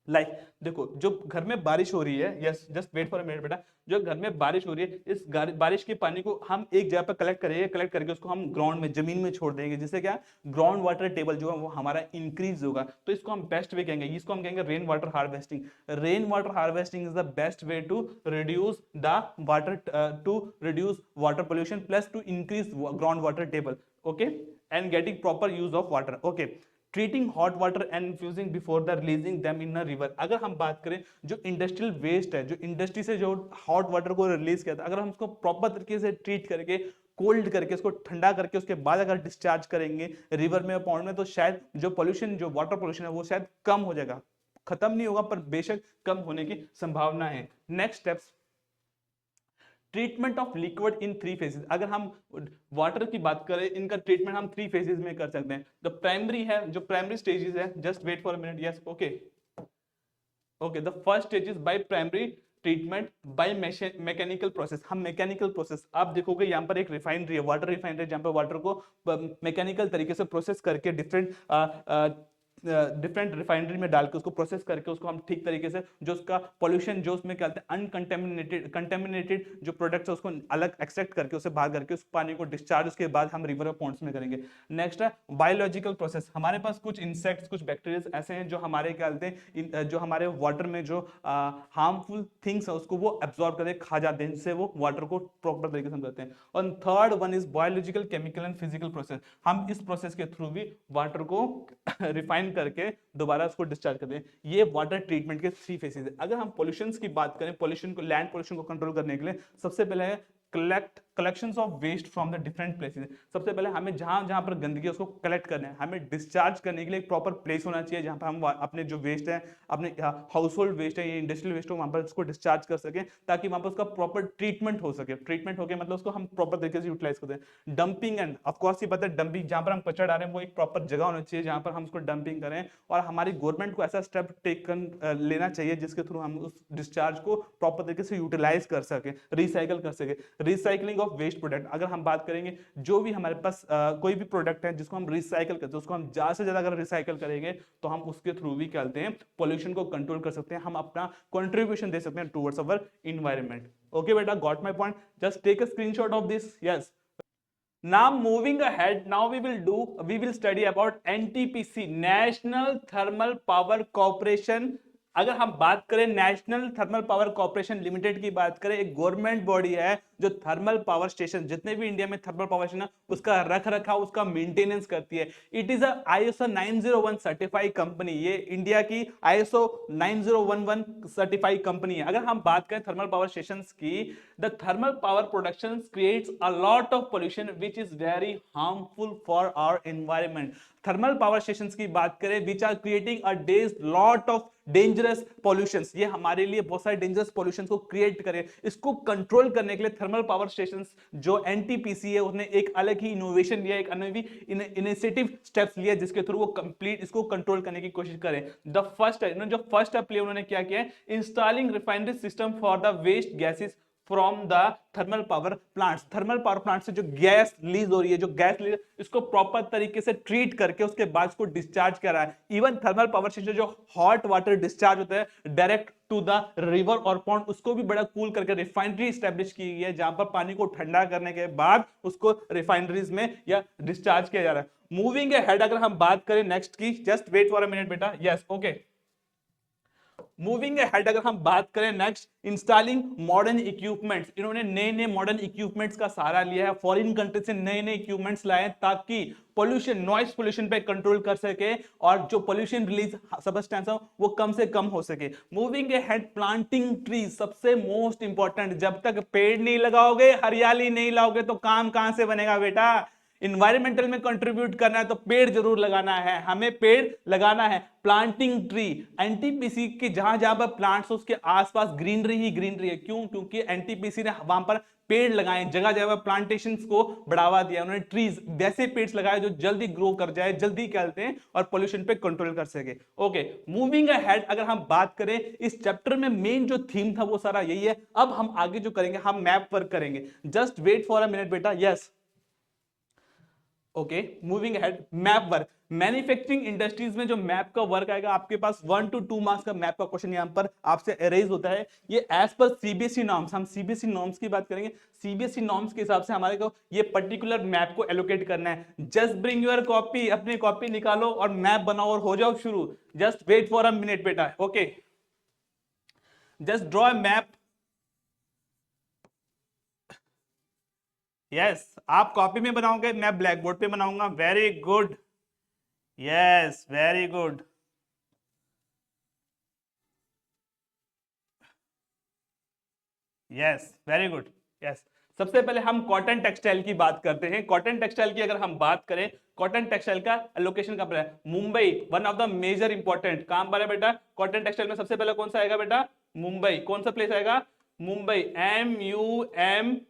like देखो, जो घर में बारिश हो रही है, yes, just wait for a minute बेटा, जो घर में बारिश हो रही है, इस बारिश के पानी को हम एक जगह पर कलेक्ट करेंगे, कलेक्ट करके उसको हम ग्राउंड में, जमीन में छोड़ देंगे, जिससे क्या, ग्राउंड वाटर टेबल जो है वो हमारा इंक्रीज होगा। तो इसको हम बेस्ट वे कहेंगे, इसको हम कहेंगे rain water harvesting. Rain water harvesting is the best way to reduce the water, to reduce water pollution plus to increase ground water table. Okay, and getting proper use of water. Okay, treating hot water and infusing before the releasing them in a river. अगर हम बात करें जो industrial waste है, जो industry से जो hot water को रिलीज किया था, अगर हम उसको प्रॉपर तरीके से ट्रीट करके, कोल्ड करके, उसको ठंडा करके, उसके बाद अगर डिस्चार्ज करेंगे रिवर में, पॉन्ड में, तो शायद जो पोल्यूशन, जो वाटर पोल्यूशन है वो शायद कम हो जाएगा। खत्म नहीं होगा पर बेशक कम होने की संभावना है। Next steps, treatment of liquid in 3 phases. अगर हम वाटर की बात करें, इनका ट्रीटमेंट हम 3 फेजेस में कर सकते हैं। द प्राइमरी है, जो प्राइमरी स्टेजेस है, just wait for a minute, yes, okay, okay, the first stage is by primary treatment by mechanical process. हम मैकेनिकल प्रोसेस, आप देखोगे यहाँ पर एक रिफाइनरी है, वाटर रिफाइनरी, जहाँ पर वाटर को मैकेनिकल तरीके से प्रोसेस करके डिफरेंट रिफाइनरी में डाल के उसको प्रोसेस करके उसको हम ठीक तरीके से, जो उसका पोल्यूशन, जो उसमें क्या कंटेमिनेटेड जो प्रोडक्ट्स है उसको अलग एक्सट्रैक्ट करके, उसे बाहर करके उस पानी को डिस्चार्ज उसके बाद हम रिवर और पॉन्ड्स में करेंगे। नेक्स्ट है बायोलॉजिकल प्रोसेस। हमारे पास कुछ इंसेक्ट्स, कुछ बैक्टीरिया ऐसे हैं जो हमारे क्या कहते हैं, जो हमारे वाटर में जो हार्मफुल थिंग्स है उसको वो एब्जॉर्ब करके खा जाते हैं, जिससे वो वाटर को प्रॉपर तरीके से हम करते हैं। और third one is biological, chemical and physical process. हम इस प्रोसेस के थ्रू भी वाटर को रिफाइन करके दोबारा उसको डिस्चार्ज करते हैं। ये वाटर ट्रीटमेंट के 3 फेसेस है। अगर हम पोल्यूशन की बात करें, पोल्यूशन को, लैंड पोल्यूशन को कंट्रोल करने के लिए सबसे पहले है collect, collections of waste from the different places. सबसे पहले हमें जहां जहां पर गंदगी है उसको कलेक्ट करना है, हमें डिस्चार्ज करने के लिए एक प्रॉपर प्लेस होना चाहिए जहां पर हम अपने जो वेस्ट है, अपने हाउस होल्ड वेस्ट है, इंडस्ट्रियल वेस्ट हो, वहां पर उसको डिस्चार्ज कर सकें ताकि वहां पर उसका प्रॉपर ट्रीटमेंट हो सके। ट्रीटमेंट हो गया मतलब उसको हम प्रॉपर तरीके से यूटिलाइज करते हैं। डंपिंग एंड ऑफ कोर्स ये पता है, डंपिंग जहां पर हम कचरा डाल रहे हैं वो एक प्रॉपर जगह होनी चाहिए जहां पर हम उसको डंपिंग करें, और हमारी गवर्नमेंट को ऐसा स्टेप लेना चाहिए जिसके थ्रू हम उस डिस्चार्ज को प्रॉपर तरीके से यूटिलाइज कर सके, रिसाइकल कर सके। रिसाइकलिंग ऑफ वेस्ट प्रोडक्ट, अगर हम बात करेंगे जो भी हमारे पास कोई भी प्रोडक्ट है जिसको हम रिसाइकल करते हैं उसको हम ज्यादा से ज्यादा अगर रिसाइकल करेंगे तो हम उसके थ्रू भी क्या कहते हैं पोल्यूशन को कंट्रोल कर सकते हैं, हम अपना कंट्रीब्यूशन दे सकते हैं टुवर्ड्स अवर एनवायरनमेंट। ओके बेटा, got my point? Just take a screenshot of this. Yes, now moving ahead, now we will study about NTPC, National Thermal Power Corporation। अगर हम बात करें national thermal power corporation limited की बात करें, एक government body है जो थर्मल पावर स्टेशन, जितने भी इंडिया में थर्मल पावर स्टेशन है उसका रख रखाव, उसका मेंटेनेंस करती है। It is ISO 901 certified company, ये इंडिया की ISO 9011 सर्टिफाइड कंपनी है। अगर हम बात करें थर्मल पावर स्टेशन की, the thermal power production creates a lot of pollution which is very harmful for our environment. Thermal power stations की बात करें which are creating a days lot of dangerous pollutions, ये हमारे लिए बहुत सारे dangerous pollution को क्रिएट करे। इसको कंट्रोल करने के लिए थर्मल पावर स्टेशंस जो एनटीपीसी है उसने एक अलग ही इनोवेशन लिया, एक अलग ही इनिशिएटिव स्टेप्स लिया जिसके थ्रू वो कंप्लीट इसको कंट्रोल करने की कोशिश करें। द फर्स्ट जो फर्स्ट स्टेप लिया उन्होंने क्या किया है, installing refinery system for the waste gases from the thermal power plants. Thermal power plant से जो गैस रिलीज हो रही है, जो गैस रिलीज, इसको प्रॉपर तरीके से ट्रीट करके उसके बाद इसको डिस्चार्ज करा है। इवन थर्मल पावर स्टेशन जो हॉट वाटर डिस्चार्ज होता है डायरेक्ट टू द रिवर और पॉन्ड, उसको भी बड़ा कूल करके रिफाइनरी स्टैब्लिश की गई है जहां पर पानी को ठंडा करने के बाद उसको रिफाइनरीज में या डिस्चार्ज किया जा रहा है। मूविंग अहेड, अगर हम बात करें नेक्स्ट की, just wait for a minute बेटा। यस, ओके, मूविंग अहेड, अगर हम बात करें नेक्स्ट, इंस्टॉलिंग मॉडर्न इक्विपमेंट्स। इन्होंने नए नए मॉडर्न इक्विपमेंट्स का सहारा लिया है, फॉरेन कंट्री से नए नए इक्विपमेंट्स लाए ताकि पोल्यूशन, नॉइस पोल्यूशन पे कंट्रोल कर सके और जो पोल्यूशन रिलीज सब्सटेंस है वो कम से कम हो सके। मूविंग अहेड, प्लांटिंग ट्रीज, सबसे मोस्ट इंपॉर्टेंट। जब तक पेड़ नहीं लगाओगे, हरियाली नहीं लाओगे तो काम कहां से बनेगा बेटा? इन्वायरमेंटल में कंट्रीब्यूट करना है तो पेड़ जरूर लगाना है, हमें पेड़ लगाना है। प्लांटिंग ट्री, एनटीपीसी के जहां जहां पर प्लांट्स उसके आसपास ग्रीनरी ही ग्रीनरी है। क्यों? क्योंकि एनटीपीसी ने वहां पर पेड़ लगाए, जगह जगह प्लांटेशंस को बढ़ावा दिया, उन्होंने ट्रीज, वैसे पेड़ लगाए जो जल्दी ग्रो कर जाए, जल्दी कहते हैं और पोल्यूशन पे कंट्रोल कर सके। ओके, मूविंग अहेड, अगर हम बात करें इस चैप्टर में मेन जो थीम था वो सारा यही है। अब हम आगे जो करेंगे हम मैप वर्क करेंगे। Just wait for a minute बेटा। Yes, okay, moving ahead, map work. Manufacturing industries में जो मैप का वर्क आएगा आपके पास 1 to 2 मार्क्स का मैप का क्वेश्चन यहां पर आपसे अरेज होता है। ये एज पर सीबीएसई नॉर्म्स, हम सीबीएसई नॉर्म्स की बात करेंगे। सीबीएसई नॉर्म्स के हिसाब से हमारे को ये पर्टिकुलर मैप को एलोकेट करना है। जस्ट ब्रिंग योर कॉपी, अपनी कॉपी निकालो और मैप बनाओ और हो जाओ शुरू। Just wait for a minute बेटा। Okay, just draw a map. Yes, आप कॉपी में बनाओगे, मैं ब्लैक बोर्ड पे बनाऊंगा। Very good, yes, very good. Yes, very good. Yes, सबसे पहले हम कॉटन टेक्सटाइल की बात करते हैं। कॉटन टेक्सटाइल की अगर हम बात करें, कॉटन टेक्सटाइल का लोकेशन कहां पर है? Mumbai, one of the major important. कहां पर है बेटा? कॉटन टेक्सटाइल में सबसे पहले कौन सा आएगा बेटा? मुंबई। कौन सा प्लेस आएगा? मुंबई, MUMBAI,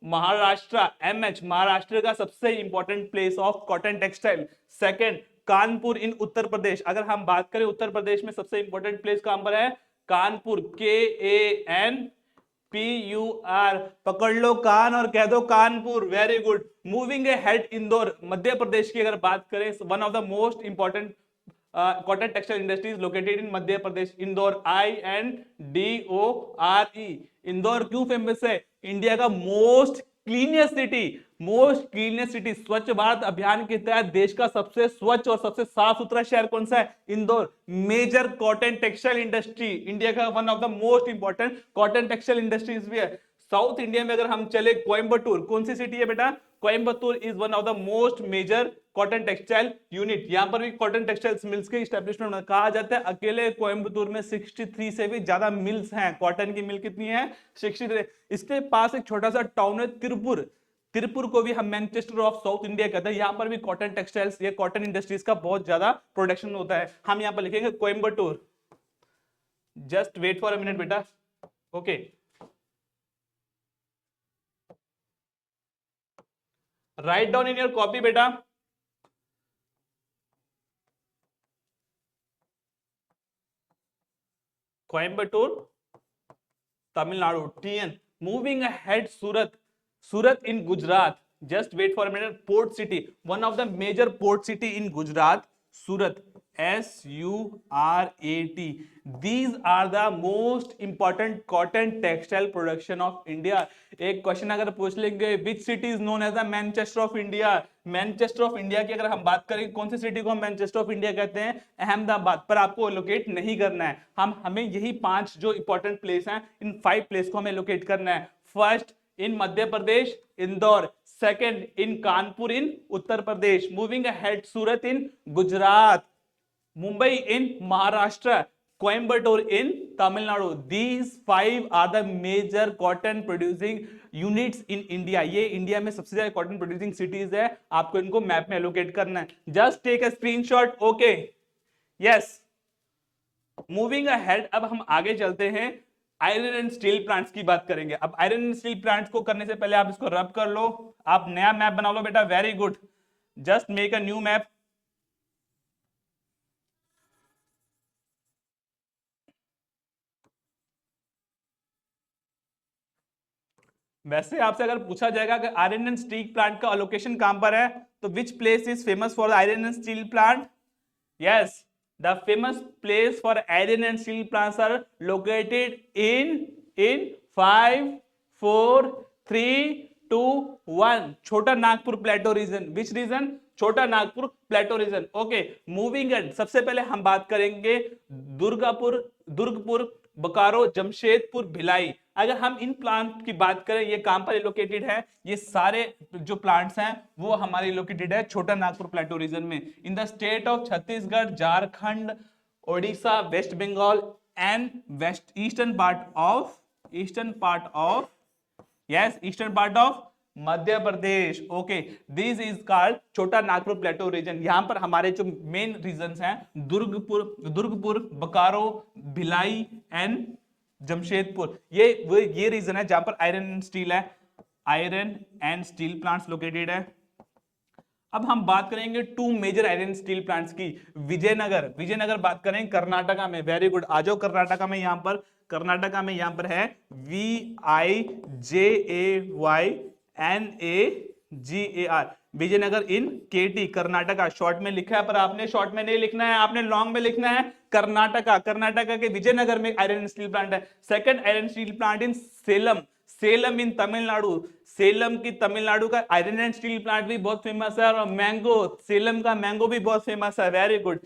महाराष्ट्र, MH, महाराष्ट्र का सबसे important place of cotton textile. Second, Kanpur in Uttar Pradesh. अगर हम बात करें उत्तर प्रदेश में सबसे इंपॉर्टेंट प्लेस कहां पर है? कानपुर, KANPUR, पकड़ लो कान और कह दो Kanpur. Very good. Moving ahead, Indore, Madhya Pradesh की अगर बात करें, one of the most important cotton textile industries located in Madhya Pradesh, Indore, INDORE। Indore क्यों फेमस है? इंडिया का most cleanest city, most cleanest city. Swachh Bharat अभियान के तहत देश का सबसे स्वच्छ और सबसे साफ सुथरा शहर कौन सा है? Indore. Major cotton textile industry, India का one of the most important cotton textile industries भी है। साउथ इंडिया में अगर हम चले, कोयम्बटूर कौन सी सिटी है बेटा? Coimbatore is one of the most major cotton textile unit. यहां पर भी कॉटन टेक्सटाइल्स मिल्स के स्टैब्लिशमेंट कहा जाता है। अकेले कोयम्बटूर में 63 से भी ज्यादा मिल्स हैं। कॉटन की मिल कितनी है? 63। इसके पास एक छोटा सा टाउन है तिरुपुर। तिरुपुर को भी हम मैनचेस्टर ऑफ साउथ इंडिया कहते हैं। यहां पर भी कॉटन टेक्सटाइल्स या कॉटन इंडस्ट्रीज का बहुत ज्यादा प्रोडक्शन होता है। हम यहां पर लिखेंगे Coimbatore. Just wait for a minute बेटा। Okay, right down in your copy बेटा। Coimbatore, Tamil Nadu, TN। Moving ahead, Surat, Surat in Gujarat. Just wait for a minute. Port city, one of the major port city in Gujarat, Surat, SURAT। These are the most important cotton textile production of India। एक question अगर पूछ लेंगे, which city is known as the Manchester of India? Manchester of India की अगर हम बात करें, कौन सी सिटी को हम मैनचेस्टर ऑफ इंडिया कहते हैं? अहमदाबाद। पर आपको लोकेट नहीं करना है, हमें यही 5 जो इंपॉर्टेंट प्लेस हैं, इन 5 प्लेस को हमें लोकेट करना है। First in Madhya Pradesh, Indore. Second in Kanpur in Uttar Pradesh. Moving ahead, Surat in Gujarat, Mumbai in Maharashtra, Coimbatore in Tamil Nadu. These 5 are the major cotton producing units in India. ये इंडिया में सबसे ज्यादा कॉटन प्रोड्यूसिंग सिटीज है। आपको इनको मैप में एलोकेट करना है। Just take a screenshot. Okay, yes. Moving ahead, अब हम आगे चलते हैं। आयरन एंड स्टील प्लांट्स की बात करेंगे। अब आयरन एंड स्टील प्लांट्स को करने से पहले आप इसको रब कर लो। आप नया मैप बना लो बेटा। Very good, just make a new map. वैसे आपसे अगर पूछा जाएगा कि आयरन एंड स्टील प्लांट का लोकेशन कहां पर है, तो which place is famous for iron and steel plant? Yes, the famous place for iron and steel plants are located in 5 4 3 2 1। Chota Nagpur plateau region. Which region? Chota Nagpur plateau region. Okay, moving and सबसे पहले हम बात करेंगे दुर्गापुर, दुर्गपुर, बोकारो, जमशेदपुर, भिलाई। अगर हम इन प्लांट की बात करें, ये कहां पर लोकेटेड है? ये सारे जो प्लांट्स हैं वो हमारे लोकेटेड है छोटा नागपुर प्लेटो रीजन में, in the state of Chhattisgarh, Jharkhand, Odisha, West Bengal and west eastern part of yes, eastern part of Madhya Pradesh. Okay, this is called Chhota Nagpur plateau reason. यहां पर हमारे जो मेन रीजन हैं, दुर्गपुर, बोकारो, भिलाई एंड जमशेदपुर, ये रीजन है जहां पर आयरन एंड स्टील है, iron and steel plants located है। अब हम बात करेंगे 2 मेजर आयरन स्टील प्लांट्स की। विजयनगर बात करें कर्नाटका में। वेरी गुड, आ जाओ कर्नाटका में। यहां पर कर्नाटका में यहां पर है VIJAYNAGAR, विजयनगर इन KT, कर्नाटका। शॉर्ट में लिखा है, पर आपने शॉर्ट में नहीं लिखना है, आपने लॉन्ग में लिखना है। कर्नाटका के विजयनगर में आयरन स्टील प्लांट है। Second iron steel plant in Salem in Tamil Nadu. Salem की तमिलनाडु का आयरन एंड स्टील प्लांट भी बहुत फेमस है। और मैंगो, सेलम का मैंगो भी बहुत फेमस है। Very good,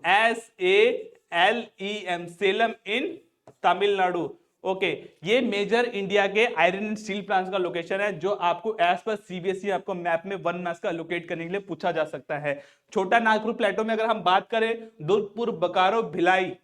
SALEM, Salem in Tamil Nadu. Okay, ये मेजर इंडिया के आयरन एंड स्टील प्लांट्स का लोकेशन है, जो आपको एज पर CBSE आपको मैप में 1 मार्क्स का लोकेट करने के लिए पूछा जा सकता है। छोटा नागपुर प्लेटो में अगर हम बात करें, दुर्गपुर, बोकारो, भिलाई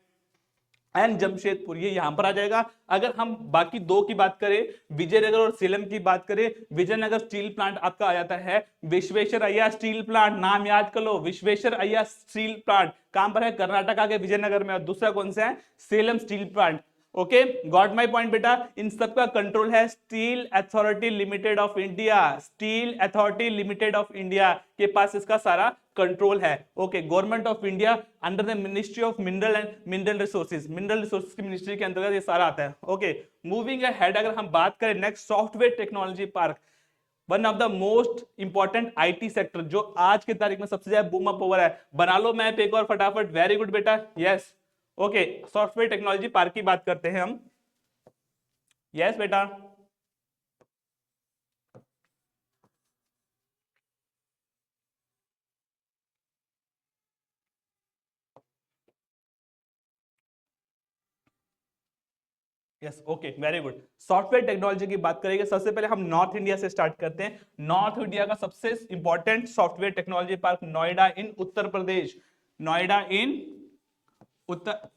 एंड जमशेदपुर, ये यहां पर आ जाएगा। अगर हम बाकी 2 की बात करें, विजयनगर और सेलम की बात करें, विजयनगर स्टील प्लांट आपका आ जाता है विश्वेश्वरैया स्टील प्लांट। नाम याद कर लो, विश्वेश्वरैया स्टील प्लांट कहां पर है? कर्नाटका के विजयनगर में। और दूसरा कौन सा है? Salem steel plant. Okay, got my point बेटा। इन सबका कंट्रोल है steel authority limited of India. Steel authority limited of India के पास इसका सारा कंट्रोल है। Okay, government of India under the ministry of mineral and mineral resources की मिनिस्ट्री के अंतर्गत ये सारा आता है। ओके, मूविंग अहेड, अगर हम बात करें next, software technology park, one of the most important IT sector, जो आज की तारीख में सबसे ज्यादा बूम अप ओवर है। बना लो मैप एक और फटाफट। वेरी गुड बेटा, yes. Okay, software technology park की बात करते हैं हम। यस बेटा, yes okay very good. Software technology की बात करेंगे, सबसे पहले हम नॉर्थ इंडिया से स्टार्ट करते हैं। नॉर्थ इंडिया का सबसे important software technology park Noida in Uttar Pradesh, Noida in Uttar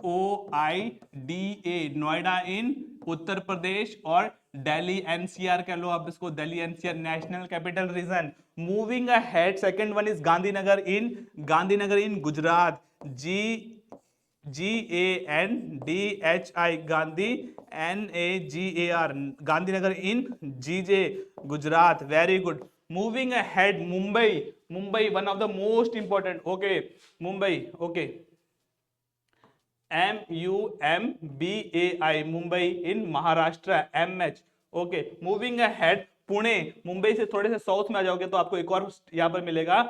NOIDA, Noida in Uttar Pradesh, और दिल्ली NCR कह लो आप इसको, Delhi NCR national capital region. Moving ahead, second one is Gandhinagar in Gujarat, GANDHI Gandhi, NAGAR Gandhinagar in GJ Gujarat, very good. Moving ahead Mumbai one of the most important, okay Mumbai, okay MUMBAI Mumbai in Maharashtra, MH, okay. Moving ahead Pune, Mumbai से थोड़े से south में आ जाओगे तो आपको एक और यहां पर मिलेगा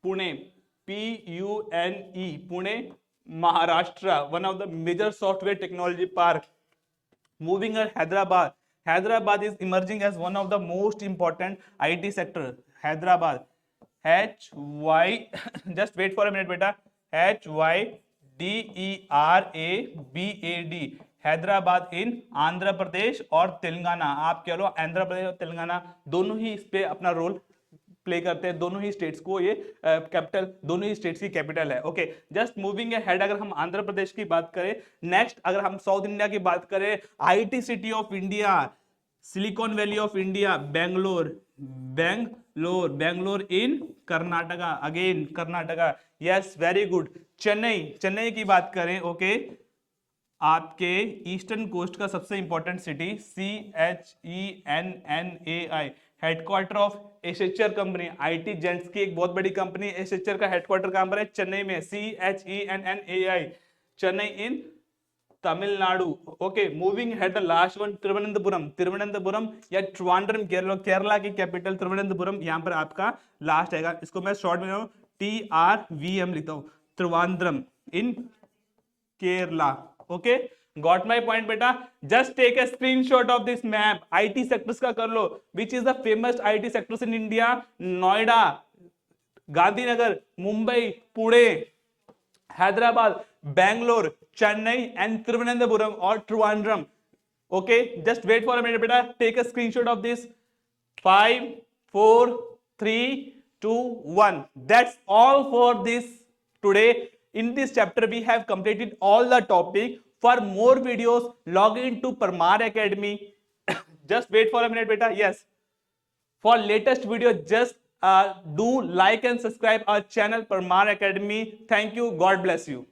Pune, PUNE Pune Maharashtra, one of the major software technology park. Moving Hyderabad is emerging as one of the most important IT sector, Hyderabad HY just wait for a minute बेटा, HYDERABAD, हैदराबाद इन आंध्र प्रदेश और तेलंगाना, आप कह लो आंध्र प्रदेश और तेलंगाना दोनों ही इस पे अपना रोल प्ले करते हैं, दोनों ही स्टेट्स को ये कैपिटल, दोनों ही स्टेट्स की कैपिटल है, ओके। जस्ट मूविंग अहेड अगर हम आंध्र प्रदेश की बात करें, नेक्स्ट अगर हम साउथ इंडिया की बात करें, IT city of India, silicon valley of India, Bangalore in Karnataka, again Karnataka, yes very good. Chennai की बात करें, ओके, आपके ईस्टर्न कोस्ट का सबसे important city, CHENNAI, headquarter of एसेचर कंपनी, IT जेंट्स की एक बहुत बड़ी कंपनी एसेचर का हेडक्वार्टर कहां पर है, चेन्नई में, CHENNAI, Chennai in Tamil Nadu, okay. Moving head the last one, Thiruvananthapuram या ट्रिवांड्रम, केरला की कैपिटल तिरुवनंतपुरम, यहां पर आपका लास्ट आएगा, इसको मैं शॉर्ट में TRVM लिखता हूं, Trivandrum in Kerala, okay. Got my point बेटा? Just take a screenshot of this map, IT sectors का कर लो, which is the famous IT sectors in India, Noida, Gandhinagar, Mumbai, Pune, Hyderabad, Bangalore, Chennai and Thiruvananthapuram और Trivandrum, okay. Just wait for a minute बेटा, take a screenshot of this, 5 4 3 2 1, that's all for this today. In this chapter we have completed all the topic. For more videos log into Parmar Academy. Just wait for a minute beta, yes, for latest video just do like and subscribe our channel Parmar Academy. Thank you, God bless you.